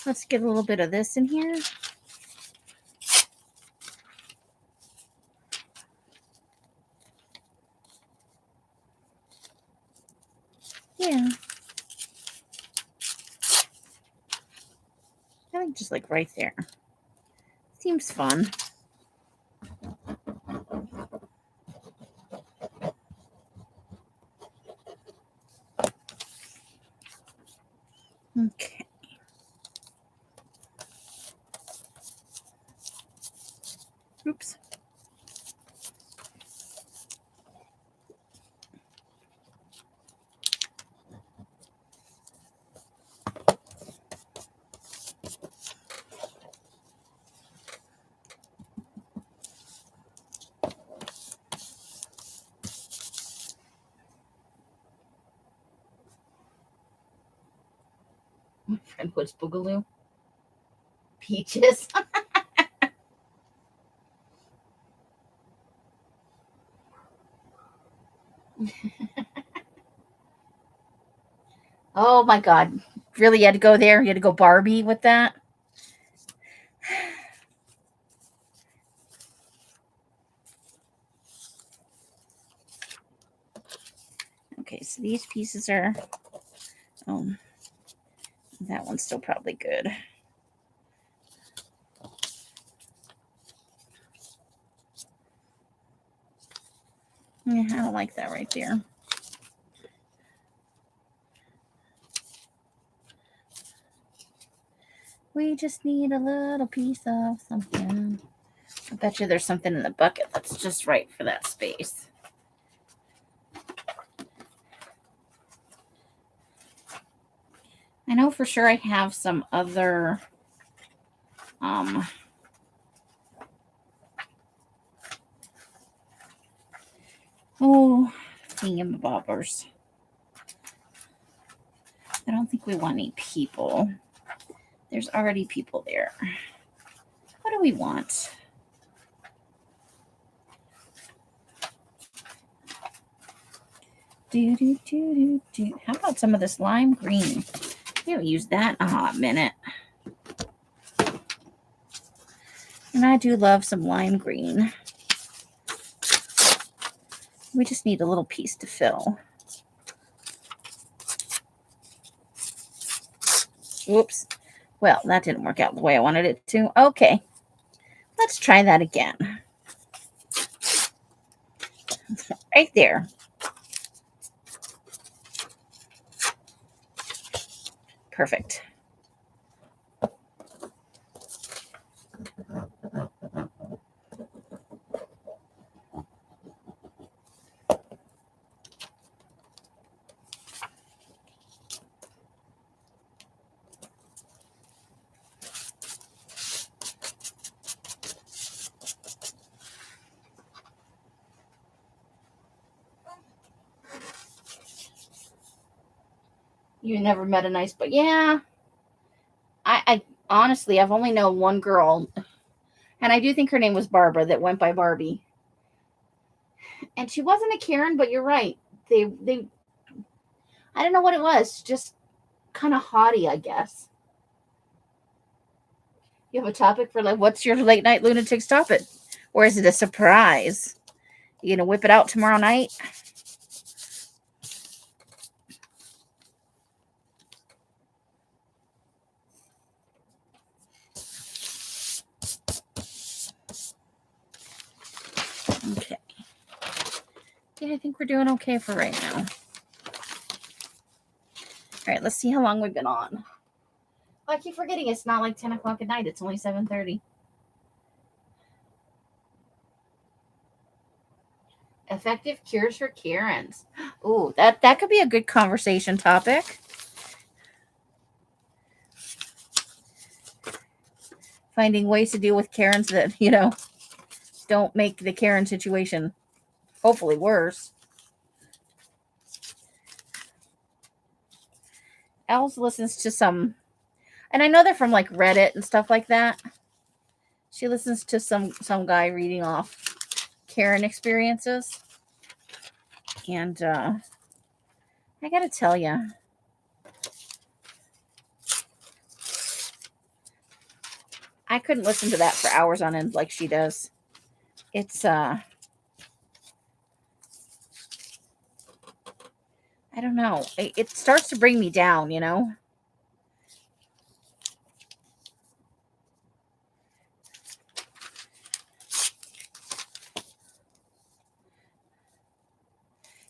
Let's get a little bit of this in here. Yeah. I think just like right there. Seems fun. Okay. Oops. My friend puts boogaloo. Peaches. Oh my God. Really, you had to go there? You had to go Barbie with that? Okay, so these pieces are, oh, that one's still probably good. Yeah, I don't like that right there. We just need a little piece of something. I bet you there's something in the bucket that's just right for that space. I know for sure I have some other thingamabobbers. I don't think we want any people. There's already people there. What do we want? How about some of this lime green? We haven't used that in a hot minute. And I do love some lime green. We just need a little piece to fill. Oops. Well, that didn't work out the way I wanted it to. Okay. Let's try that again. Right there. Perfect. You never met a nice, but yeah. I honestly, I've only known one girl, and I do think her name was Barbara, that went by Barbie. And she wasn't a Karen, but you're right. They I don't know what it was, just kind of haughty, I guess. You have a topic for, like, what's your late night lunatics topic? Or is it a surprise? You gonna whip it out tomorrow night? Okay. Yeah, I think we're doing okay for right now. All right, let's see how long we've been on. I keep forgetting it's not like 10 o'clock at night. It's only 7:30. Effective cures for Karens. Ooh, that could be a good conversation topic. Finding ways to deal with Karens that, don't make the Karen situation hopefully worse. Els listens to some, and I know they're from like Reddit and stuff like that. She listens to some guy reading off Karen experiences. And I gotta tell you, I couldn't listen to that for hours on end like she does. It's I don't know. It starts to bring me down,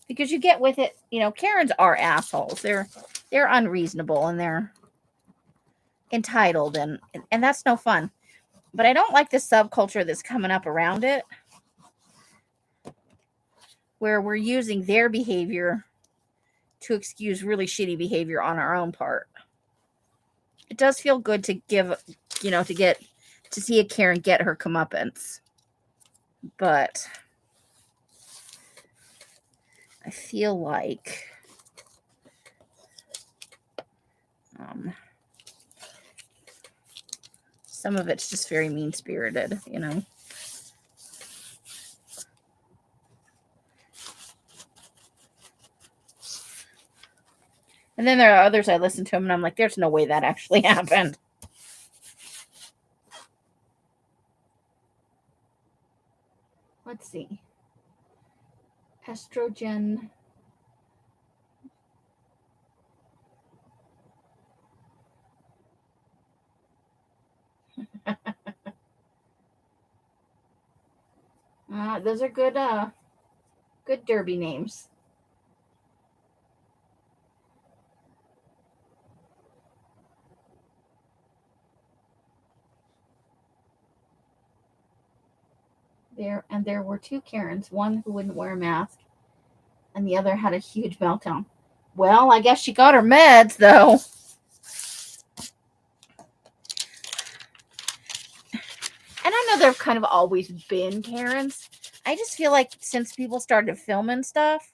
Because you get with it, Karens are assholes. They're unreasonable and they're entitled, and that's no fun. But I don't like the subculture that's coming up around it, where we're using their behavior to excuse really shitty behavior on our own part. It does feel good to to see a Karen get her comeuppance. But I feel like some of it's just very mean-spirited, And then there are others I listen to them and I'm like, there's no way that actually happened. Let's see. Estrogen. Those are good derby names. There were two Karens, one who wouldn't wear a mask, and the other had a huge meltdown. Well, I guess she got her meds, though. And I know there have kind of always been Karens. I just feel like since people started filming stuff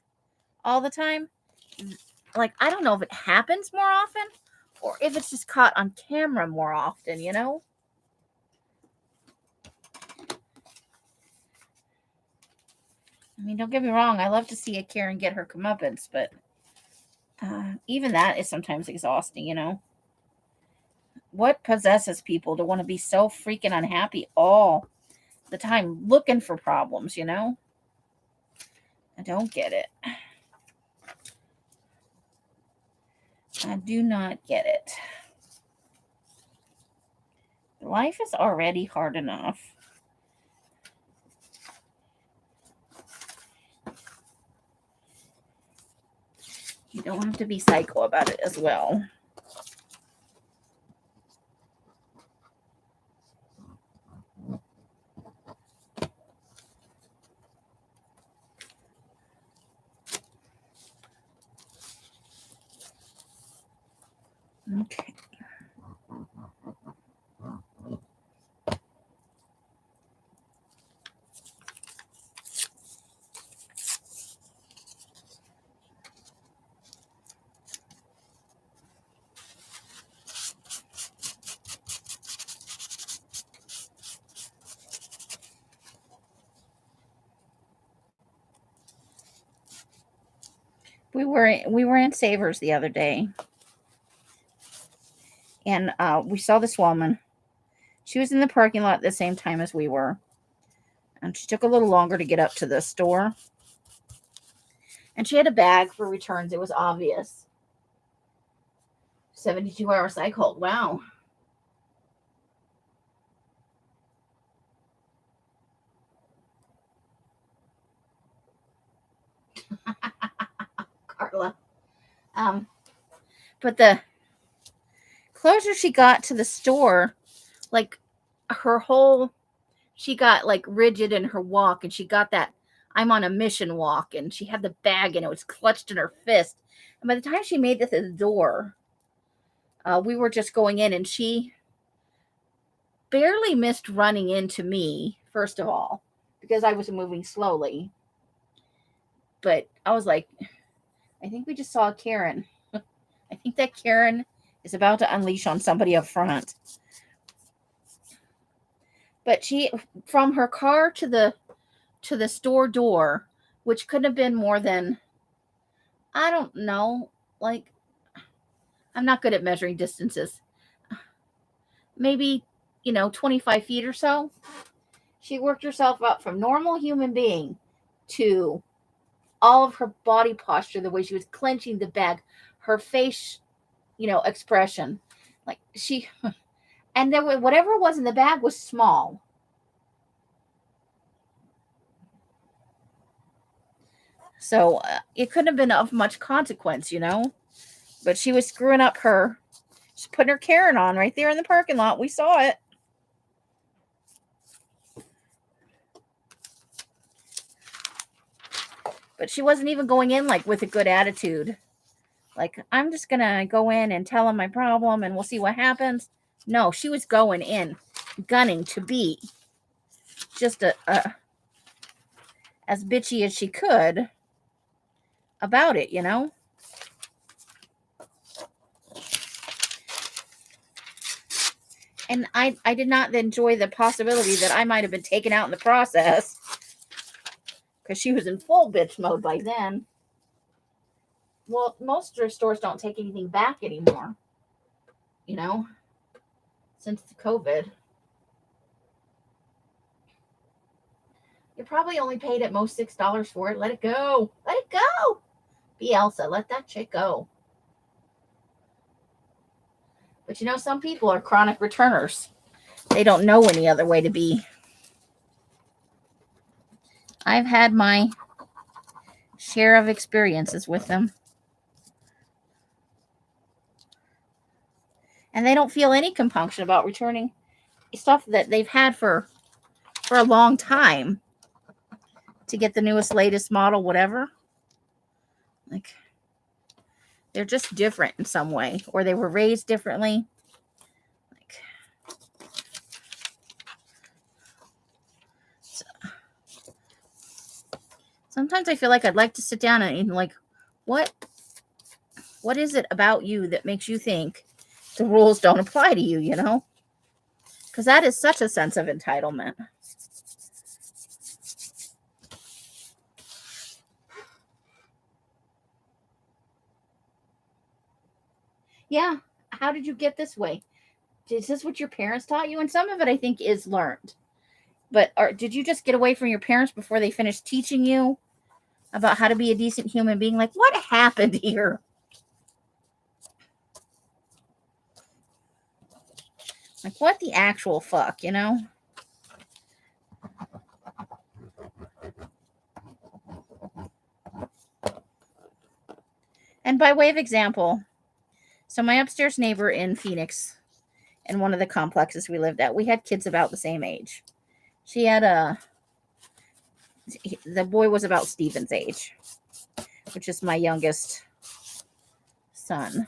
all the time, like, I don't know if it happens more often or if it's just caught on camera more often, you know? I mean, don't get me wrong. I love to see a Karen get her comeuppance, but even that is sometimes exhausting, you know? What possesses people to want to be so freaking unhappy all the time looking for problems, you know? I don't get it. I do not get it. Life is already hard enough. You don't have to be psycho about it as well. Okay. We were in Savers the other day, and we saw this woman. She was in the parking lot at the same time as we were, and she took a little longer to get up to the store. And she had a bag for returns. It was obvious. 72-hour cycle. Wow. Carla. But the closer she got to the store, like she got like rigid in her walk, and she got that I'm on a mission walk, and she had the bag and it was clutched in her fist. And by the time she made it to the door, we were just going in, and she barely missed running into me, first of all, because I was moving slowly. But I was like, I think we just saw a Karen. I think that Karen is about to unleash on somebody up front. But she, from her car to the store door, which couldn't have been more than, I don't know, like, I'm not good at measuring distances. Maybe, 25 feet or so. She worked herself up from normal human being to all of her body posture, the way she was clenching the bag, her face, expression. Like and there was whatever was in the bag was small. So it couldn't have been of much consequence, But she was screwing up she's putting her Karen on right there in the parking lot. We saw it. But she wasn't even going in like with a good attitude. Like, I'm just going to go in and tell him my problem and we'll see what happens. No, she was going in, gunning to be just as bitchy as she could about it, And I did not enjoy the possibility that I might have been taken out in the process, because she was in full bitch mode by then. Well, most thrift stores don't take anything back anymore, since the COVID. You probably only paid at most $6 for it. Let it go. Let it go. Be Elsa. Let that shit go. But some people are chronic returners. They don't know any other way to be. I've had my share of experiences with them. And they don't feel any compunction about returning stuff that they've had for a long time to get the newest, latest model, whatever. Like, they're just different in some way, or they were raised differently. Sometimes I feel like I'd like to sit down and like, what is it about you that makes you think the rules don't apply to you, Because that is such a sense of entitlement. Yeah. How did you get this way? Is this what your parents taught you? And some of it, I think, is learned. But did you just get away from your parents before they finished teaching you about how to be a decent human being? Like, what happened here? Like, what the actual fuck, And by way of example, so my upstairs neighbor in Phoenix, in one of the complexes we lived at, we had kids about the same age. She had the boy was about Steven's age, which is my youngest son.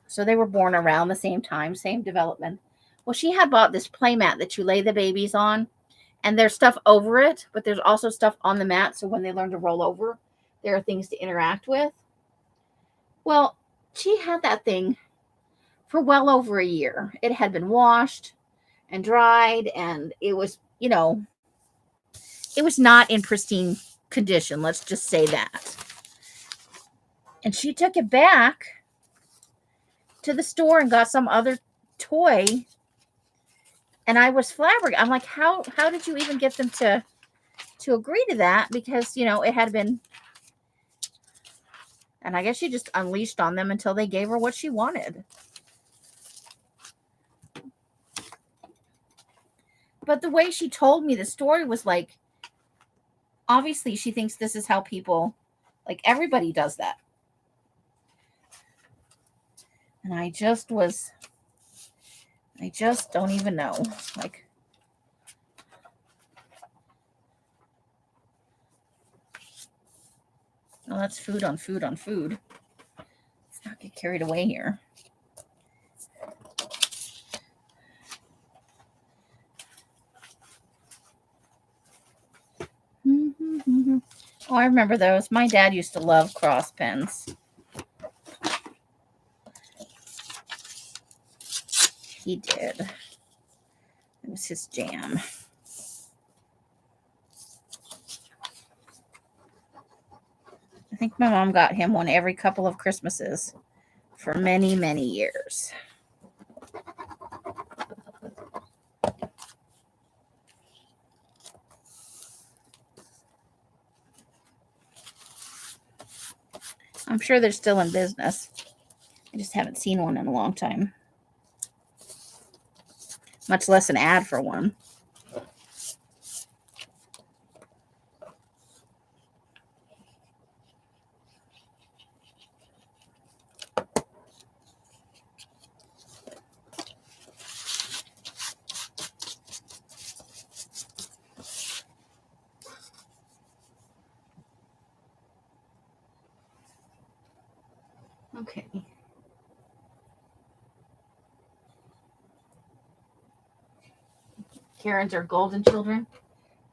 So they were born around the same time, same development. Well, she had bought this play mat that you lay the babies on, and there's stuff over it, but there's also stuff on the mat. So when they learn to roll over, there are things to interact with. Well, she had that thing for well over a year. It had been washed and dried, and it was, it was not in pristine condition. Let's just say that. And she took it back to the store and got some other toy. And I was flabbergasted. I'm like, how did you even get them to agree to that? Because, it had been, and I guess she just unleashed on them until they gave her what she wanted. But the way she told me the story was like, obviously she thinks this is how people, like, everybody does that. And I just don't even know. Like, well, that's food on food on food. Let's not get carried away here. Oh, I remember those. My dad used to love cross pens. He did. It was his jam. I think my mom got him one every couple of Christmases for many, many years. I'm sure they're still in business. I just haven't seen one in a long time. Much less an ad for one. Okay. Karens are golden children,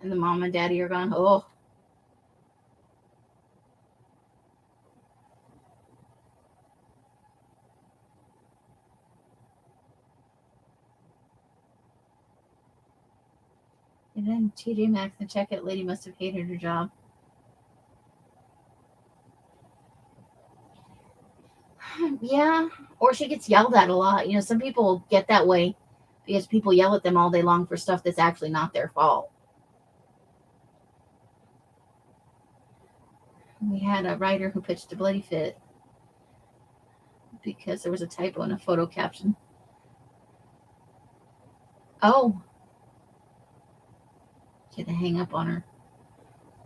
and the mom and daddy are gone. Oh. And then TJ Maxx and check it. Lady must have hated her job. Yeah, or she gets yelled at a lot. You know, some people get that way because people yell at them all day long for stuff that's actually not their fault. We had a writer who pitched a bloody fit because there was a typo in a photo caption. Oh, she had to hang up on her.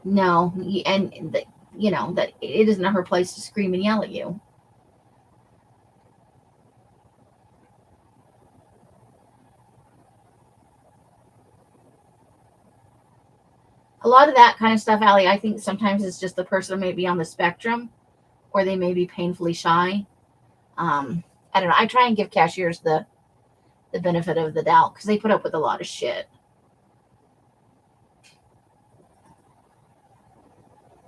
No, and you know that it isn't her place to scream and yell at you. A lot of that kind of stuff, Allie, I think sometimes it's just the person may be on the spectrum or they may be painfully shy. Um, I don't know. I try and give cashiers the benefit of the doubt because they put up with a lot of shit.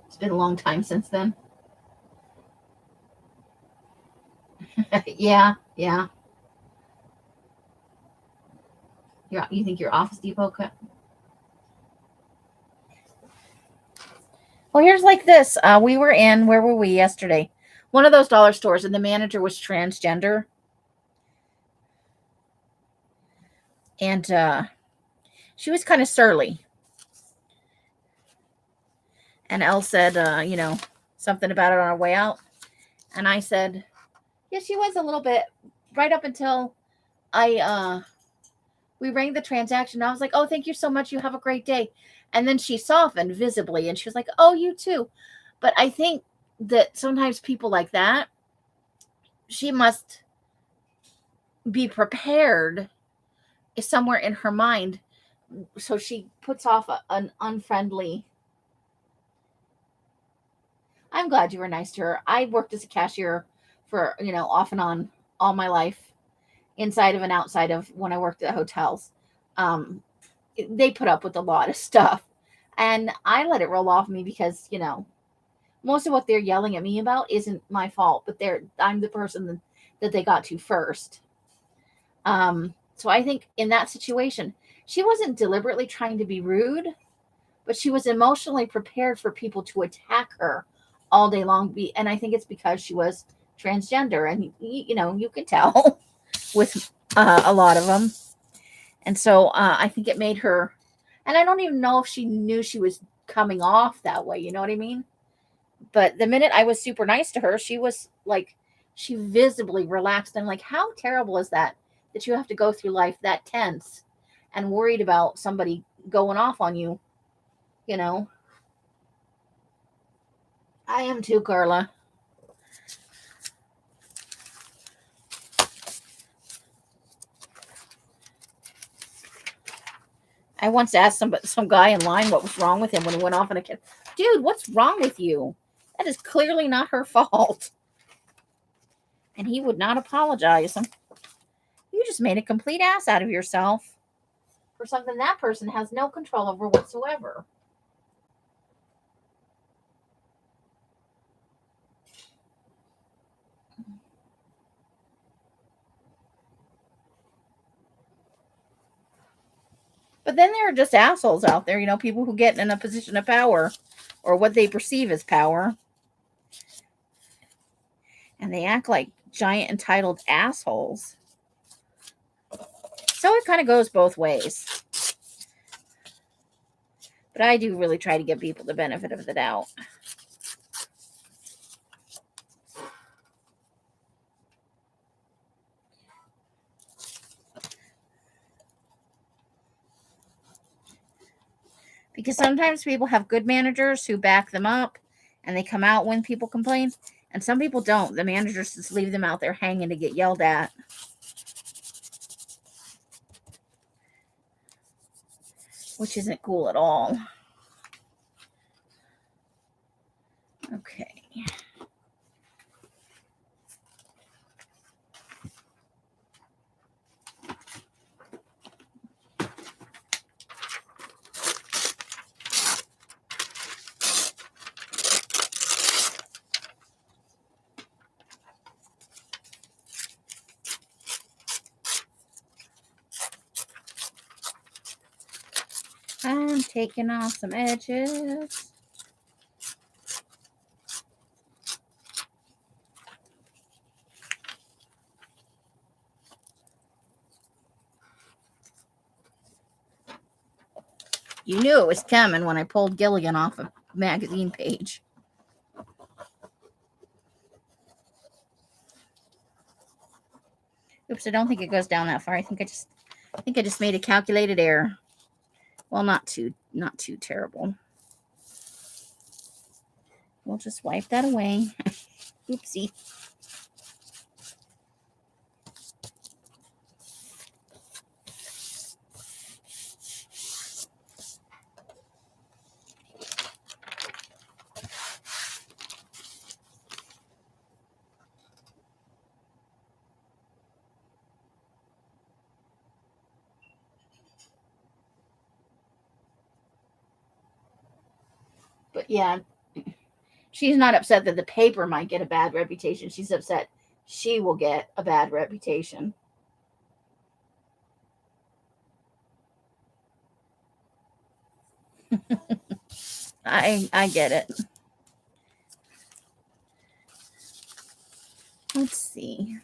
It's been a long time since then. Yeah, yeah. You think your Office Depot cut? Well, here's like this. We were in, where were we yesterday? One of those dollar stores, and the manager was transgender. And she was kind of surly. And Elle said, something about it on our way out. And I said, yeah, she was a little bit, right up until we rang the transaction. I was like, oh, thank you so much. You have a great day. And then she softened visibly and she was like, oh, you too. But I think that sometimes people like that, she must be prepared somewhere in her mind. So she puts off an unfriendly. I'm glad you were nice to her. I worked as a cashier for, off and on all my life, inside of and outside of when I worked at hotels. They put up with a lot of stuff. And I let it roll off me because, most of what they're yelling at me about isn't my fault, but I'm the person that they got to first. So I think in that situation, she wasn't deliberately trying to be rude, but she was emotionally prepared for people to attack her all day long. And I think it's because she was transgender, and you can tell with a lot of them. And so I think it made her, and I don't even know if she knew she was coming off that way. You know what I mean? But the minute I was super nice to her, she was like, she visibly relaxed. And like, how terrible is that you have to go through life that tense and worried about somebody going off on you, you know? I am too, Carla. I once asked some guy in line what was wrong with him when he went off on a kid. Dude, what's wrong with you? That is clearly not her fault. And he would not apologize. You just made a complete ass out of yourself for something that person has no control over whatsoever. But then there are just assholes out there, people who get in a position of power or what they perceive as power. And they act like giant entitled assholes. So it kind of goes both ways. But I do really try to give people the benefit of the doubt. Because sometimes people have good managers who back them up and they come out when people complain. And some people don't. The managers just leave them out there hanging to get yelled at. Which isn't cool at all. Okay. I'm taking off some edges. You knew it was coming when I pulled Gilligan off a magazine page. Oops, I don't think it goes down that far. I think I just made a calculated error. Well, not too terrible. We'll just wipe that away. Oopsie. But yeah, she's not upset that the paper might get a bad reputation. She's upset she will get a bad reputation. I get it. Let's see.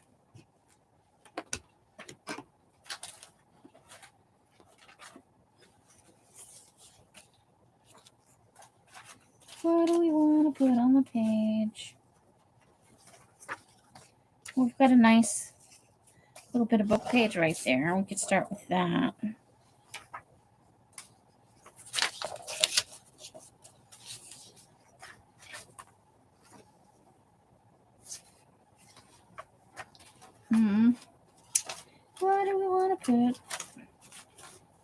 What do we want to put on the page? We've got a nice little bit of book page right there. We could start with that. What do we want to put?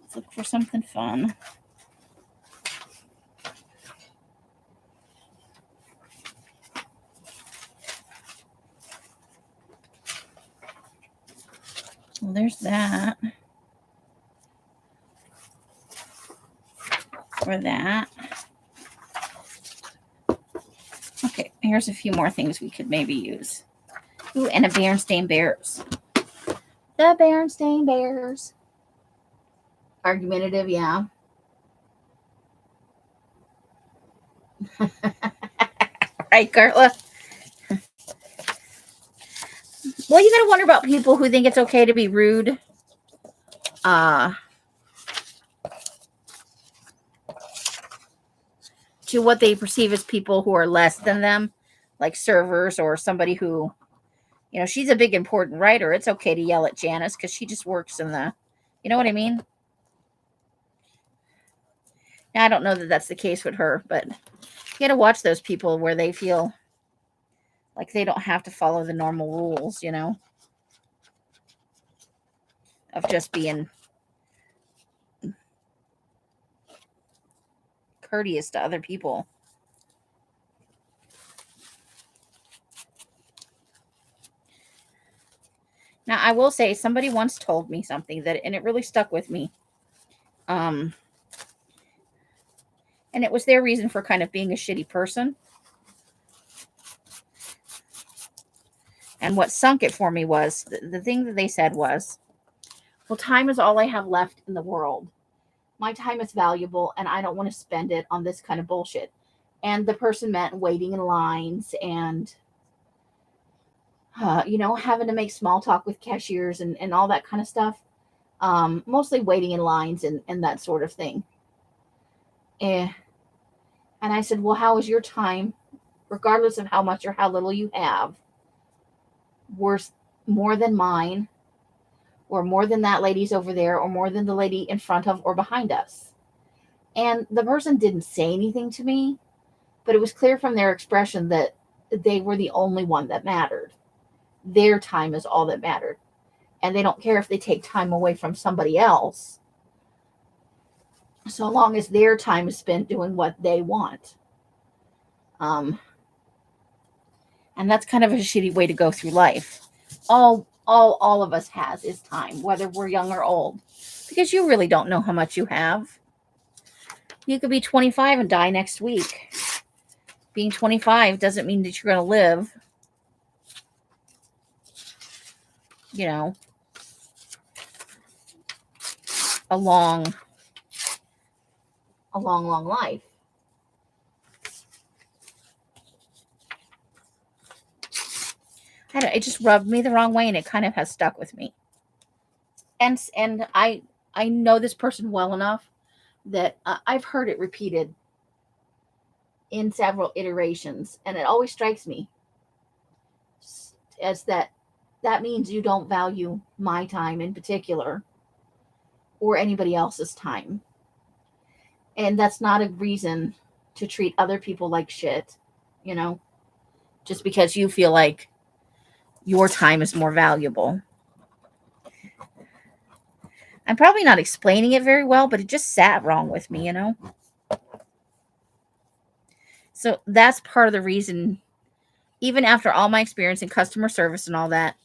Let's look for something fun. Well, there's that. Or that. Okay, here's a few more things we could maybe use. Ooh, and a Berenstain Bears. The Berenstain Bears. Argumentative, yeah. Right, Carla? Well, you gotta wonder about people who think it's okay to be rude. To what they perceive as people who are less than them, like servers or somebody who, you know, she's a big important writer. It's okay to yell at Janice because she just works in the, you know what I mean? Now, I don't know that that's the case with her, but you got to watch those people where they feel like they don't have to follow the normal rules, you know, of just being courteous to other people. Now, I will say somebody once told me something and it really stuck with me. And it was their reason for kind of being a shitty person. And what sunk it for me was the thing that they said was, well, time is all I have left in the world. My time is valuable and I don't want to spend it on this kind of bullshit. And the person meant waiting in lines and, you know, having to make small talk with cashiers and all that kind of stuff. Mostly waiting in lines and that sort of thing. And I said, well, how is your time, regardless of how much or how little you have, worth more than mine, or more than that lady's over there, or more than the lady in front of or behind us? And the person didn't say anything to me, but it was clear from their expression that they were the only one that mattered. Their time is all that mattered. And they don't care if they take time away from somebody else, so long as their time is spent doing what they want. And that's kind of a shitty way to go through life. All of us has is time, whether we're young or old, because you really don't know how much you have. You could be 25 and die next week. Being 25 doesn't mean that you're going to live, you know, a long life. It just rubbed me the wrong way, and it kind of has stuck with me. And I know this person well enough that I've heard it repeated in several iterations, and it always strikes me as that means you don't value my time in particular or anybody else's time. And that's not a reason to treat other people like shit, you know, just because you feel like your time is more valuable. I'm probably not explaining it very well, but it just sat wrong with me, you know? So that's part of the reason, even after all my experience in customer service and all that,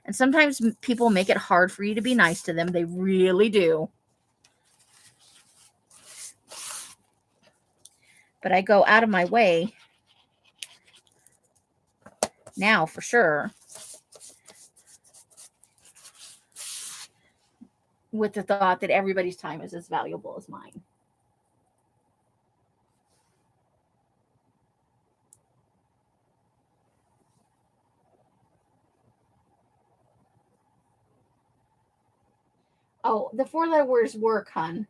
and sometimes people make it hard for you to be nice to them. They really do. But I go out of my way now for sure with the thought that everybody's time is as valuable as mine. Oh, the 4-letter word is work, hun.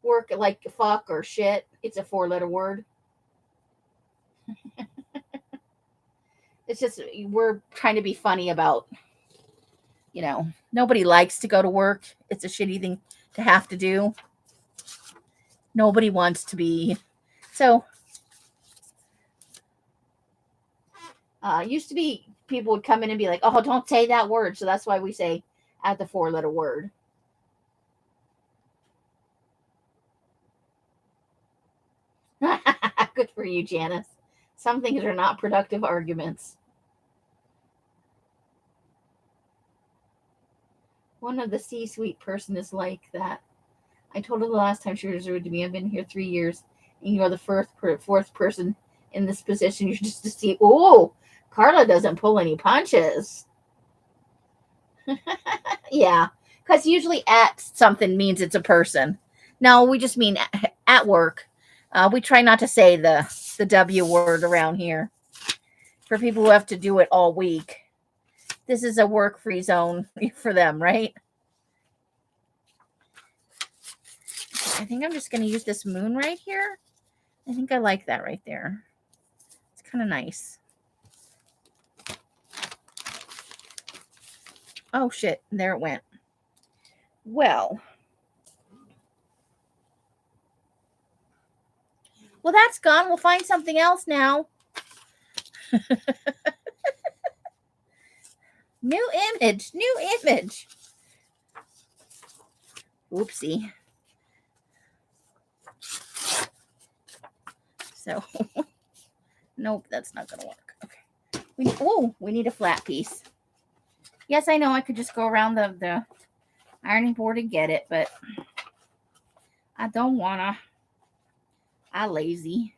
Work like fuck or shit. It's a 4-letter word. It's just we're trying to be funny about, you know, nobody likes to go to work. It's a shitty thing to have to do. Nobody wants to be. So, used to be people would come in and be like, oh, don't say that word. So that's why we say at the 4-letter word. Good for you, Janice. Some things are not productive arguments. One of the C-suite person is like that. I told her the last time she was rude to me, I've been here 3 years, and you are the fourth person in this position. You're just to see, oh, Carla doesn't pull any punches. Yeah, because usually at something means it's a person. No, we just mean at work. We try not to say the W word around here for people who have to do it all week. This is a work-free zone for them, right? I think I'm just going to use this moon right here. I think I like that right there. It's kind of nice. Oh, shit. There it went. Well, that's gone. We'll find something else now. New image. Oopsie. So, nope, that's not going to work. Okay. We need a flat piece. Yes, I know I could just go around the ironing board and get it, but I don't want to. I'm lazy.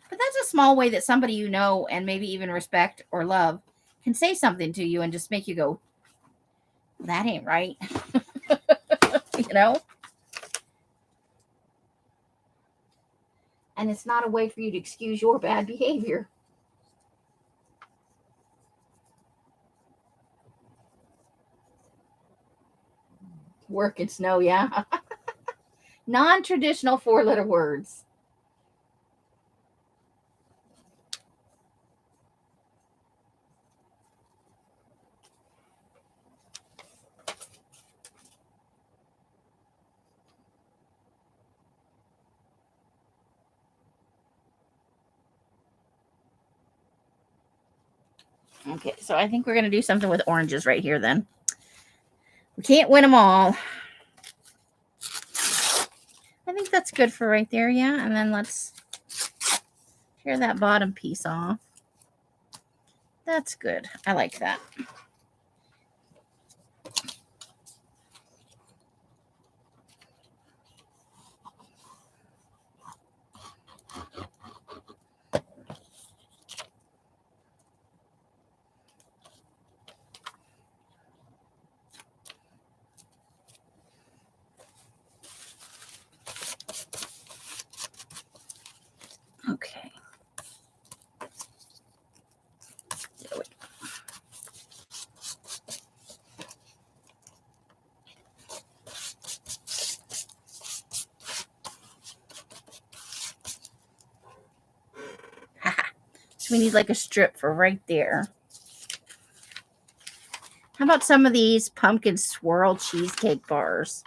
But that's a small way that somebody you know and maybe even respect or love can say something to you and just make you go, that ain't right. You know? And it's not a way for you to excuse your bad behavior. Work and snow, yeah. Non-traditional 4-letter words. Okay, so I think we're going to do something with oranges right here then. We can't win them all. I think that's good for right there, yeah. And then let's tear that bottom piece off. That's good. I like that. Okay. So we need like a strip for right there. How about some of these pumpkin swirl cheesecake bars?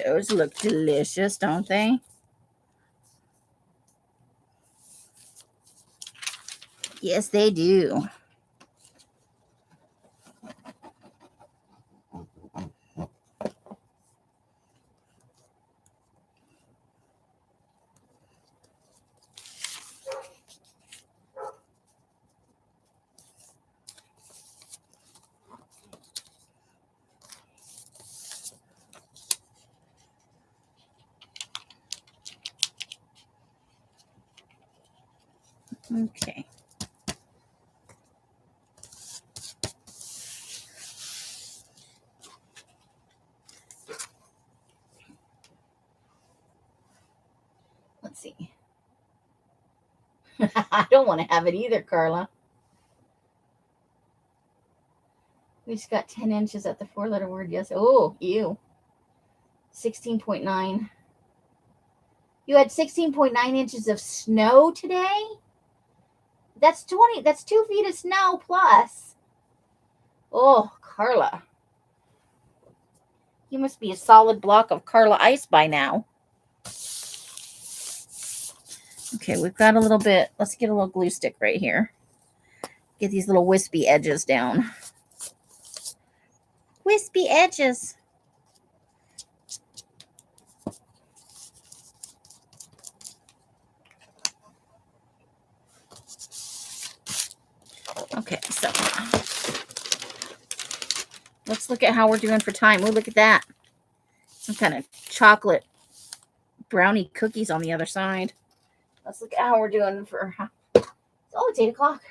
Those look delicious, don't they? Yes, they do. Okay. Let's see. I don't want to have it either, Carla. We just got 10 inches at the 4-letter word. Yes. Oh, ew. 16.9. You had 16.9 inches of snow today? That's 20. That's 2 feet of snow plus. Oh, Carla. You must be a solid block of Carla ice by now. Okay, we've got a little bit. Let's get a little glue stick right here. Get these little wispy edges down. Wispy edges. Okay, so let's look at how we're doing for time. Oh, look at that. Some kind of chocolate brownie cookies on the other side. Let's look at how we're doing for... Oh, it's 8 o'clock.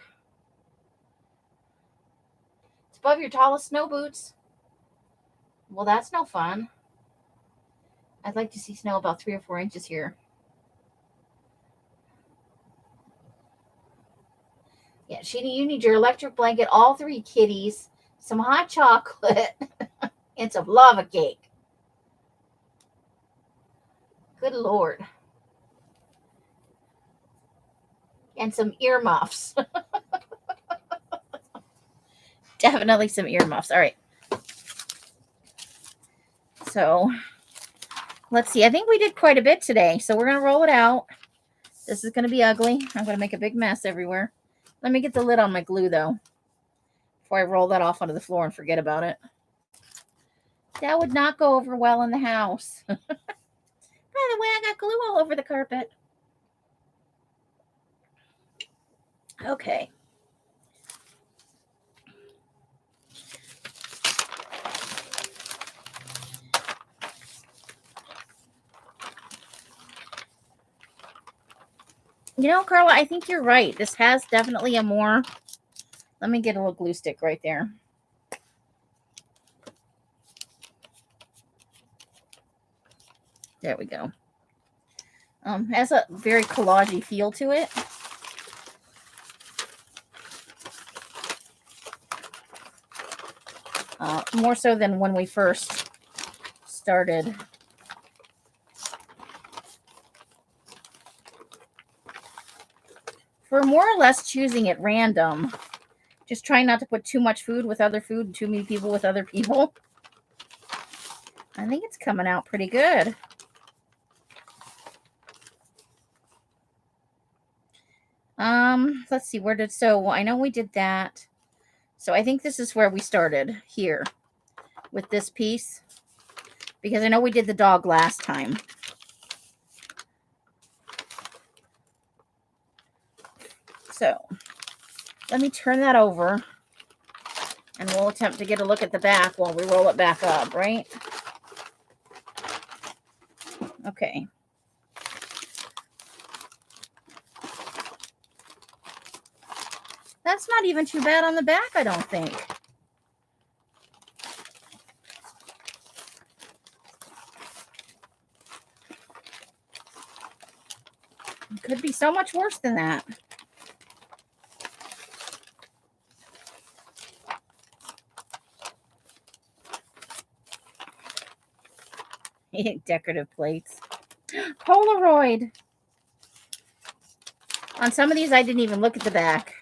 It's above your tallest snow boots. Well, that's no fun. I'd like to see snow about 3 or 4 inches here. Yeah, Sheena, you need your electric blanket, all 3 kitties, some hot chocolate, and some lava cake. Good Lord. And some earmuffs. Definitely some earmuffs. All right. So let's see. I think we did quite a bit today. So we're going to roll it out. This is going to be ugly. I'm going to make a big mess everywhere. Let me get the lid on my glue, though, before I roll that off onto the floor and forget about it. That would not go over well in the house. By the way, I got glue all over the carpet. Okay. You know, Carla, I think you're right. This has definitely a more... Let me get a little glue stick right there. There we go. Has a very collage-y feel to it. More so than when we first started. For more or less choosing at random, just trying not to put too much food with other food and too many people with other people. I think it's coming out pretty good. Let's see, so I know we did that. So I think this is where we started here with this piece, because I know we did the dog last time. So let me turn that over and we'll attempt to get a look at the back while we roll it back up, right? Okay. That's not even too bad on the back, I don't think. It could be so much worse than that. Decorative plates. Polaroid. On some of these, I didn't even look at the back.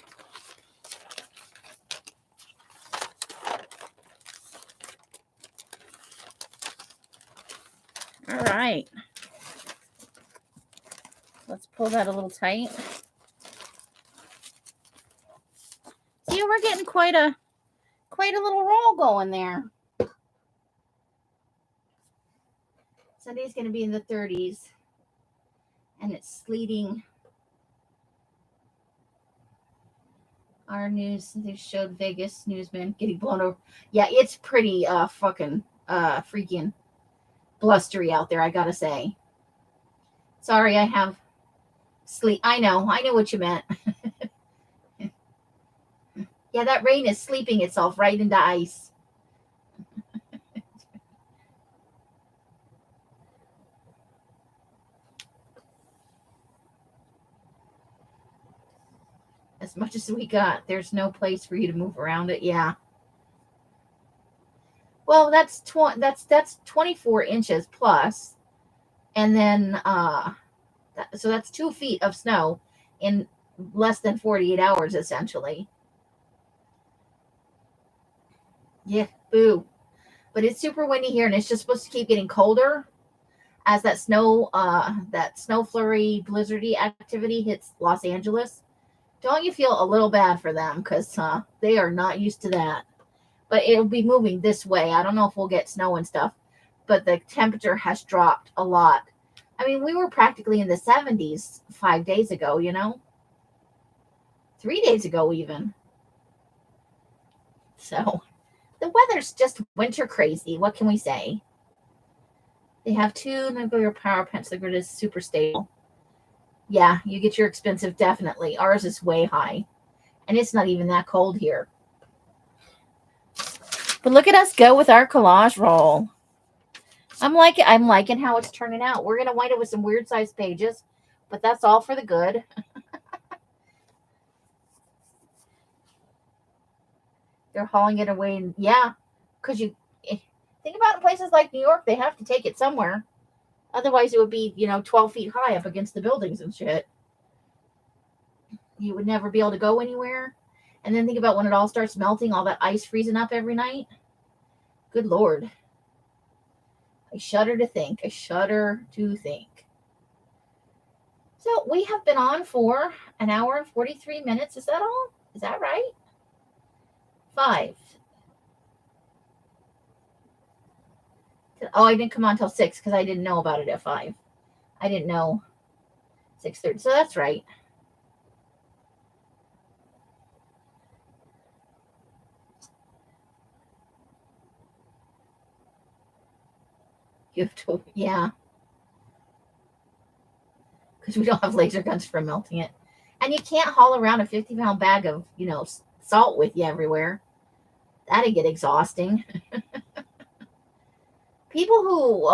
All right. Let's pull that a little tight. See, we're getting quite a little roll going there. Sunday's going to be in the 30s, and it's sleeting. Our news, they showed Vegas newsman getting blown over. Yeah, it's pretty fucking freaking blustery out there, I gotta say. Sorry, I have sleep. I know what you meant. Yeah, that rain is sleeping itself right into ice. As much as we got, there's no place for you to move around it. Yeah. Well, that's 24 inches plus, and then so that's 2 feet of snow in less than 48 hours, essentially. Yeah, boo. But it's super windy here, and it's just supposed to keep getting colder as that snow flurry, blizzardy activity hits Los Angeles. Don't you feel a little bad for them? Because they are not used to that. But it'll be moving this way. I don't know if we'll get snow and stuff, but the temperature has dropped a lot. I mean, we were practically in the 70s 5 days ago, 3 days ago even. So the weather's just winter crazy. What can we say? They have 2 nuclear power plants. The grid is super stable. Yeah, you get your expensive, definitely. Ours is way high, and it's not even that cold here. But look at us go with our collage roll. I'm liking how it's turning out. We're gonna wind up with some weird sized pages, but that's all for the good. They're hauling it away, and yeah, because you think about in places like New York, they have to take it somewhere. Otherwise, it would be 12 feet high up against the buildings and shit. You would never be able to go anywhere. And then think about when it all starts melting, all that ice freezing up every night. Good Lord. I shudder to think. So we have been on for an hour and 43 minutes. Is that all? Is that right? 5. Oh, I didn't come on till 6 because I didn't know about it at 5. I didn't know 6:30. So that's right. You have to, yeah. Because we don't have laser guns for melting it. And you can't haul around a 50-pound bag of, salt with you everywhere. That'd get exhausting. People who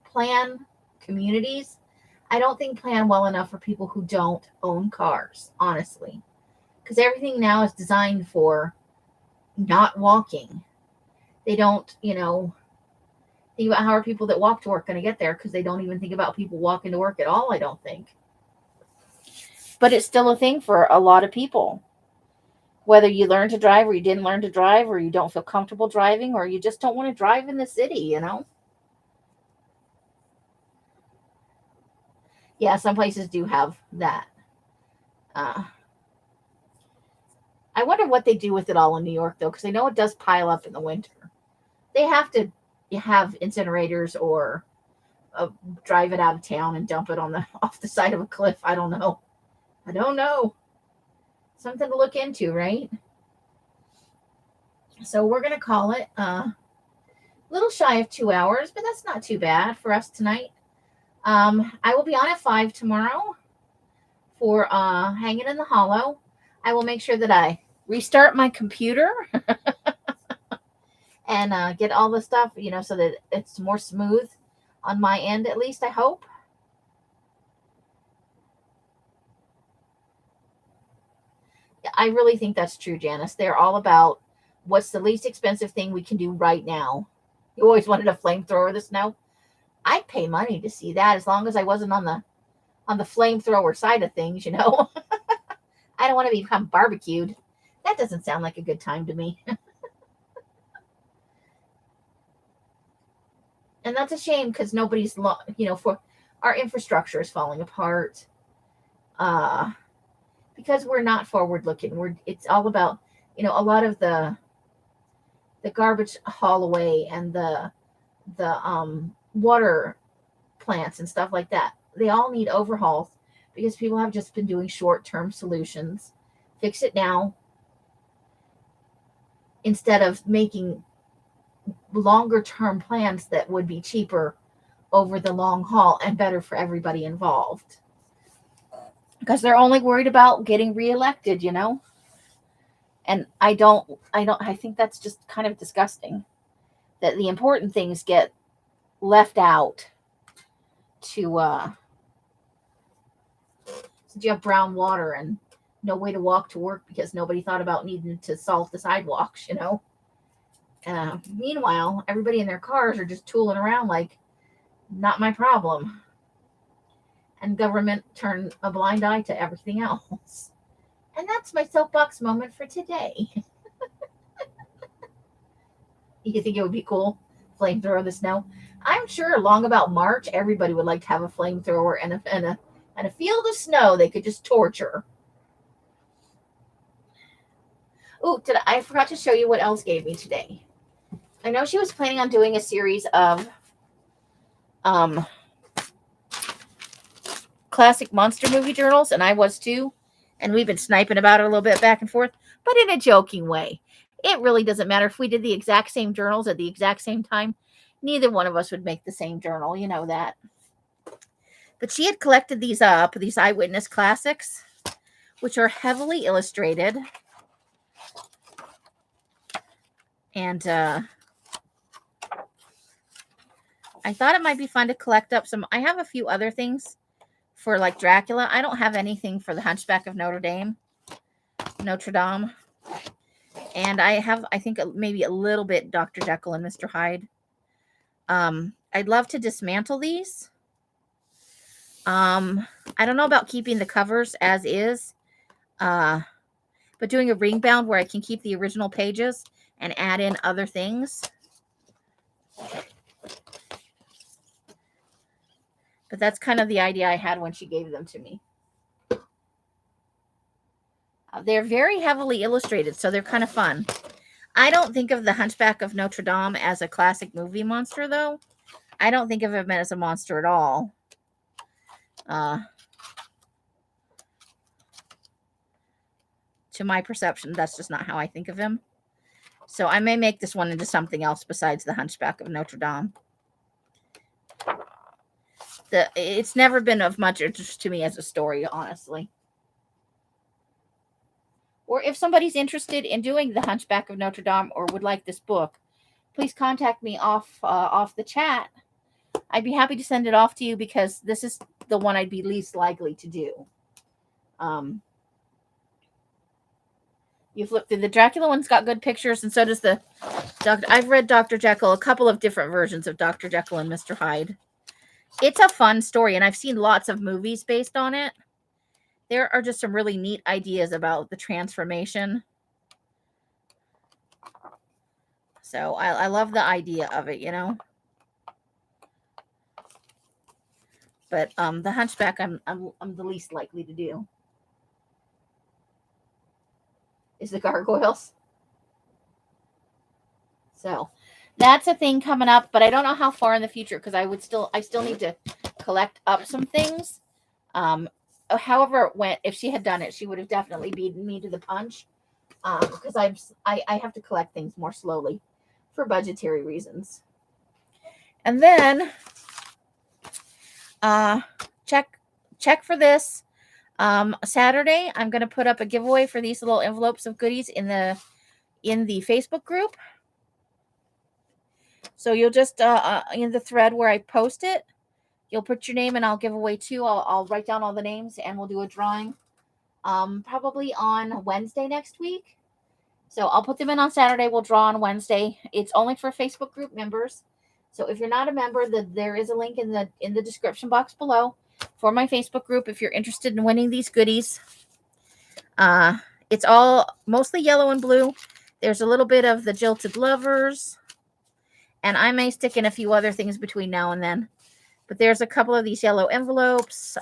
plan communities, I don't think plan well enough for people who don't own cars, honestly. Because everything now is designed for not walking. They don't, think about how are people that walk to work going to get there, because they don't even think about people walking to work at all, I don't think. But it's still a thing for a lot of people. Whether you learn to drive or you didn't learn to drive, or you don't feel comfortable driving, or you just don't want to drive in the city, Yeah, some places do have that. I wonder what they do with it all in New York, though, because I know it does pile up in the winter. They have to have incinerators or drive it out of town and dump it off the side of a cliff. I don't know. Something to look into, right? So we're going to call it a little shy of 2 hours, but that's not too bad for us tonight. I will be on at 5 tomorrow for Hanging in the Hollow. I will make sure that I restart my computer and get all the stuff, so that it's more smooth on my end, at least, I hope. I really think that's true, Janice. They're all about what's the least expensive thing we can do right now. You always wanted a flamethrower, the snow. I'd pay money to see that as long as I wasn't on the flamethrower side of things, you know. I don't want to become barbecued. That doesn't sound like a good time to me. And that's a shame because nobody's, for our infrastructure is falling apart. Because we're not forward looking. It's all about, a lot of the garbage haul away and the water plants and stuff like that. They all need overhauls because people have just been doing short-term solutions. Fix it now instead of making longer-term plans that would be cheaper over the long haul and better for everybody involved. Because they're only worried about getting reelected, And I think that's just kind of disgusting that the important things get left out to since you have brown water and no way to walk to work because nobody thought about needing to salt the sidewalks, Meanwhile, everybody in their cars are just tooling around like, not my problem. And government turned a blind eye to everything else. And that's my soapbox moment for today. You think it would be cool? Flamethrower the snow? I'm sure long about March, everybody would like to have a flamethrower and a field of snow they could just torture. Oh, I forgot to show you what else gave me today. I know she was planning on doing a series of classic monster movie journals, and I was too. And we've been sniping about it a little bit back and forth, but in a joking way. It really doesn't matter if we did the exact same journals at the exact same time. Neither one of us would make the same journal, you know that. But she had collected these eyewitness classics, which are heavily illustrated. And I thought it might be fun to collect up some. I have a few other things for like Dracula. I don't have anything for the Hunchback of Notre Dame. And I have, I think, maybe a little bit Dr. Jekyll and Mr. Hyde. I'd love to dismantle these. I don't know about keeping the covers as is, but doing a ring bound where I can keep the original pages and add in other things. But that's kind of the idea I had when she gave them to me. They're very heavily illustrated, so they're kind of fun. I don't think of the Hunchback of Notre Dame as a classic movie monster, though. I don't think of him as a monster at all. To my perception, that's just not how I think of him. So I may make this one into something else besides the Hunchback of Notre Dame. It's never been of much interest to me as a story, honestly. Or if somebody's interested in doing the Hunchback of Notre Dame or would like this book, please contact me off the chat. I'd be happy to send it off to you because this is the one I'd be least likely to do. You flip through the Dracula one's got good pictures, and so does the I've read Dr. Jekyll, a couple of different versions of Dr. Jekyll and Mr. Hyde. It's a fun story, and I've seen lots of movies based on it. There are just some really neat ideas about the transformation. So I love the idea of it, But the Hunchback, I'm the least likely to do. Is the gargoyles. So that's a thing coming up, but I don't know how far in the future because I still need to collect up some things. However it went, if she had done it, she would have definitely beaten me to the punch. Because I have to collect things more slowly for budgetary reasons. And then check for this. Saturday, I'm going to put up a giveaway for these little envelopes of goodies in the Facebook group. So you'll just in the thread where I post it, you'll put your name and I'll give away two. I'll write down all the names and we'll do a drawing probably on Wednesday next week. So I'll put them in on Saturday. We'll draw on Wednesday. It's only for Facebook group members. So if you're not a member, there is a link in the description box below for my Facebook group if you're interested in winning these goodies. It's all mostly yellow and blue. There's a little bit of the Jilted Lovers, and I may stick in a few other things between now and then. But there's a couple of these yellow envelopes,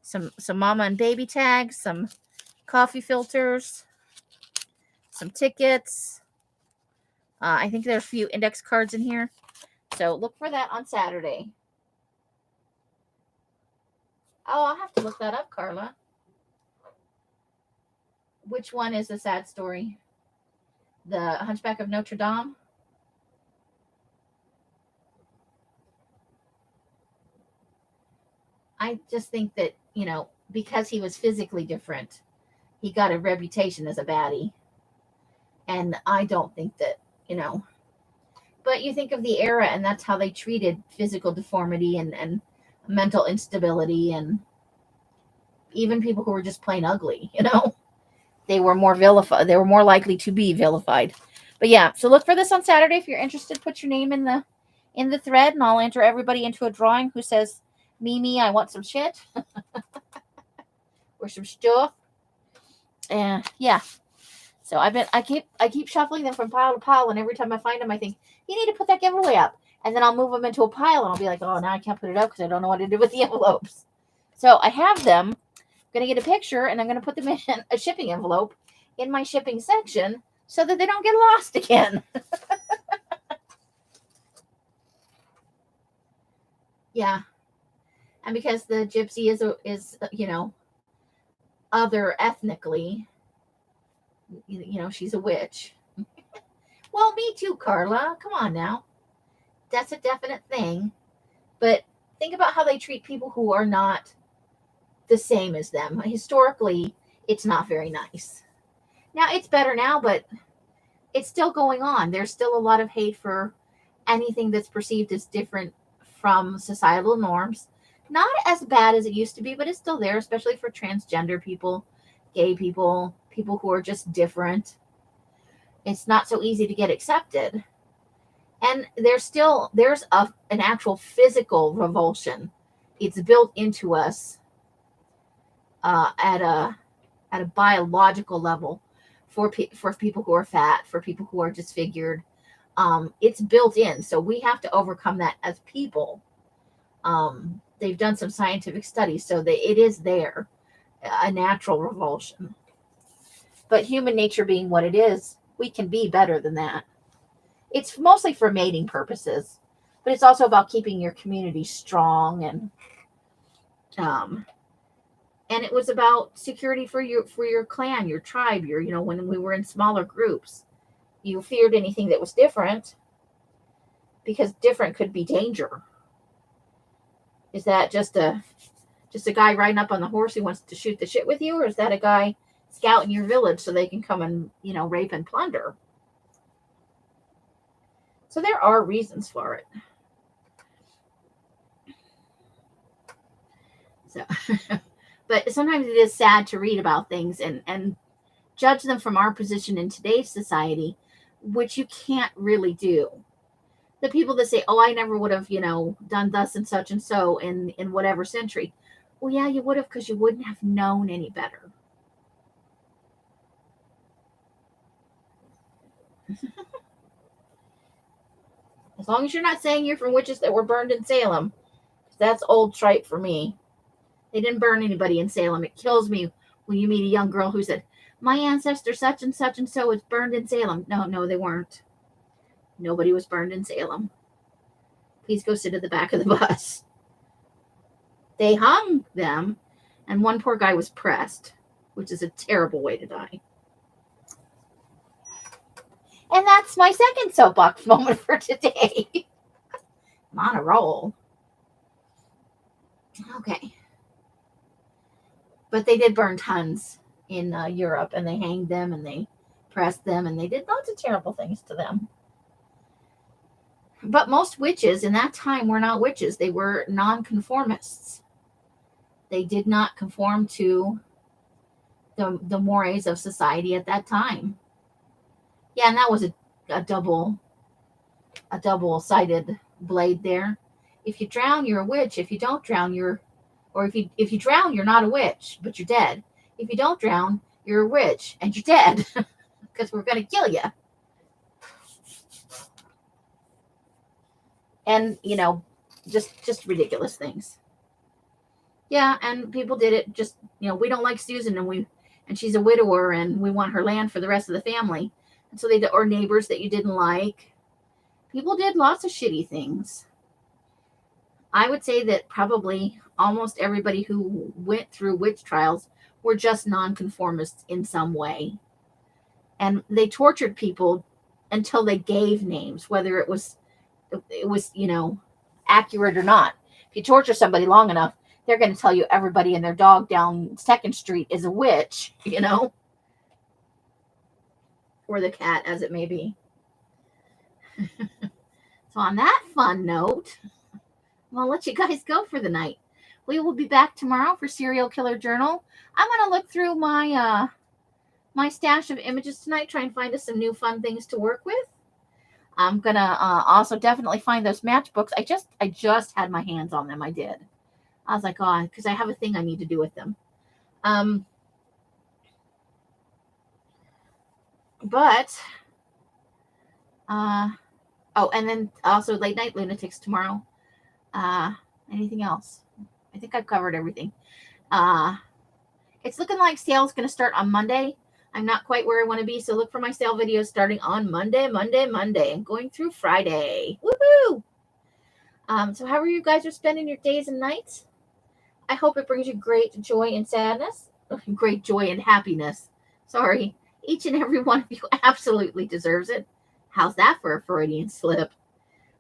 some mama and baby tags, some coffee filters, some tickets. I think there's a few index cards in here. So look for that on Saturday. Oh, I'll have to look that up, Carla. Which one is the sad story? The Hunchback of Notre Dame? I just think that, because he was physically different, he got a reputation as a baddie. And I don't think that, but you think of the era, and that's how they treated physical deformity and mental instability, and even people who were just plain ugly, they were more vilified. They were more likely to be vilified. But yeah, so look for this on Saturday. If you're interested, put your name in the thread, and I'll enter everybody into a drawing who says, Mimi, I want some shit or some stuff. And yeah. So I keep shuffling them from pile to pile, and every time I find them, I think, you need to put that giveaway up. And then I'll move them into a pile, and I'll be like, oh, now I can't put it up because I don't know what to do with the envelopes. So I have them. I'm going to get a picture, and I'm going to put them in a shipping envelope in my shipping section so that they don't get lost again. Yeah. And because the gypsy is other ethnically, she's a witch. Well, me too, Carla. Come on now. That's a definite thing. But think about how they treat people who are not the same as them. Historically, it's not very nice. Now, it's better now, but it's still going on. There's still a lot of hate for anything that's perceived as different from societal norms. Not as bad as it used to be, but it's still there, especially for transgender people, gay people, people who are just different. It's not so easy to get accepted. And there's an actual physical revulsion. It's built into us at a biological level for people who are fat, for people who are disfigured. It's built in, so we have to overcome that as people. They've done some scientific studies, so it is there, a natural revulsion. But human nature being what it is, we can be better than that. It's mostly for mating purposes, but it's also about keeping your community strong, and it was about security for your clan, your tribe, when we were in smaller groups, you feared anything that was different because different could be danger. Is that just a guy riding up on the horse who wants to shoot the shit with you, or is that a guy scouting your village so they can come and rape and plunder? So there are reasons for it. So, but sometimes it is sad to read about things and judge them from our position in today's society, which you can't really do. The people that say, oh, I never would have, done thus and such and so in whatever century. Well, yeah, you would have, because you wouldn't have known any better. As long as you're not saying you're from witches that were burned in Salem. That's old tripe for me. They didn't burn anybody in Salem. It kills me when you meet a young girl who said, my ancestor such and so was burned in Salem. No, they weren't. Nobody was burned in Salem. Please go sit at the back of the bus. They hung them, and one poor guy was pressed, which is a terrible way to die. And that's my second soapbox moment for today. I'm on a roll. Okay. But they did burn tons in Europe, and they hanged them, and they pressed them, and they did lots of terrible things to them. But most witches in that time were not witches. They were nonconformists. They did not conform to the mores of society at that time. Yeah, and that was a double a double-sided blade there. If you drown, you're a witch. If you don't drown, if you drown, you're not a witch, but you're dead. If you don't drown, you're a witch and you're dead because we're going to kill you. And, just ridiculous things. Yeah, and people did it just, we don't like Susan and she's a widower and we want her land for the rest of the family. And so or neighbors that you didn't like. People did lots of shitty things. I would say that probably almost everybody who went through witch trials were just nonconformists in some way. And they tortured people until they gave names, whether it was, accurate or not. If you torture somebody long enough, they're going to tell you everybody and their dog down 2nd Street is a witch, or the cat, as it may be. So on that fun note, I'll let you guys go for the night. We will be back tomorrow for Serial Killer Journal. I'm going to look through my my stash of images tonight, try and find us some new fun things to work with. I'm going to also definitely find those matchbooks. I just had my hands on them. I did. I was like, oh, because I have a thing I need to do with them. And then also Late Night Lunatics tomorrow. Anything else? I think I've covered everything. It's looking like sale's going to start on Monday. I'm not quite where I want to be, so look for my sale videos starting on Monday, and going through Friday. Woohoo! So however you guys are spending your days and nights, I hope it brings you great joy and sadness. Great joy and happiness. Sorry. Each and every one of you absolutely deserves it. How's that for a Freudian slip?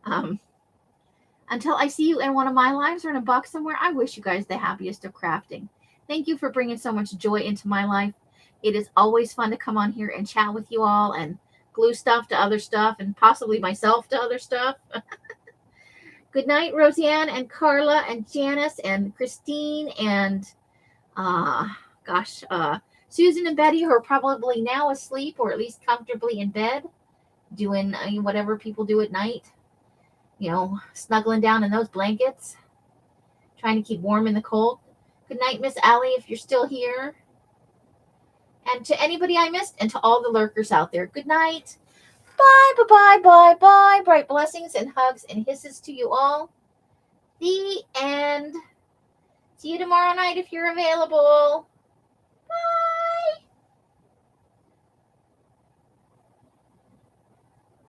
Until I see you in one of my lives or in a box somewhere, I wish you guys the happiest of crafting. Thank you for bringing so much joy into my life. It is always fun to come on here and chat with you all and glue stuff to other stuff and possibly myself to other stuff. Good night, Roseanne and Carla and Janice and Christine and, Susan and Betty, who are probably now asleep or at least comfortably in bed doing whatever people do at night. Snuggling down in those blankets, trying to keep warm in the cold. Good night, Miss Allie, if you're still here. And to anybody I missed and to all the lurkers out there, good night. Bye, bye, bye, bye, bye. Bright blessings and hugs and hisses to you all. The end. See you tomorrow night if you're available. Bye.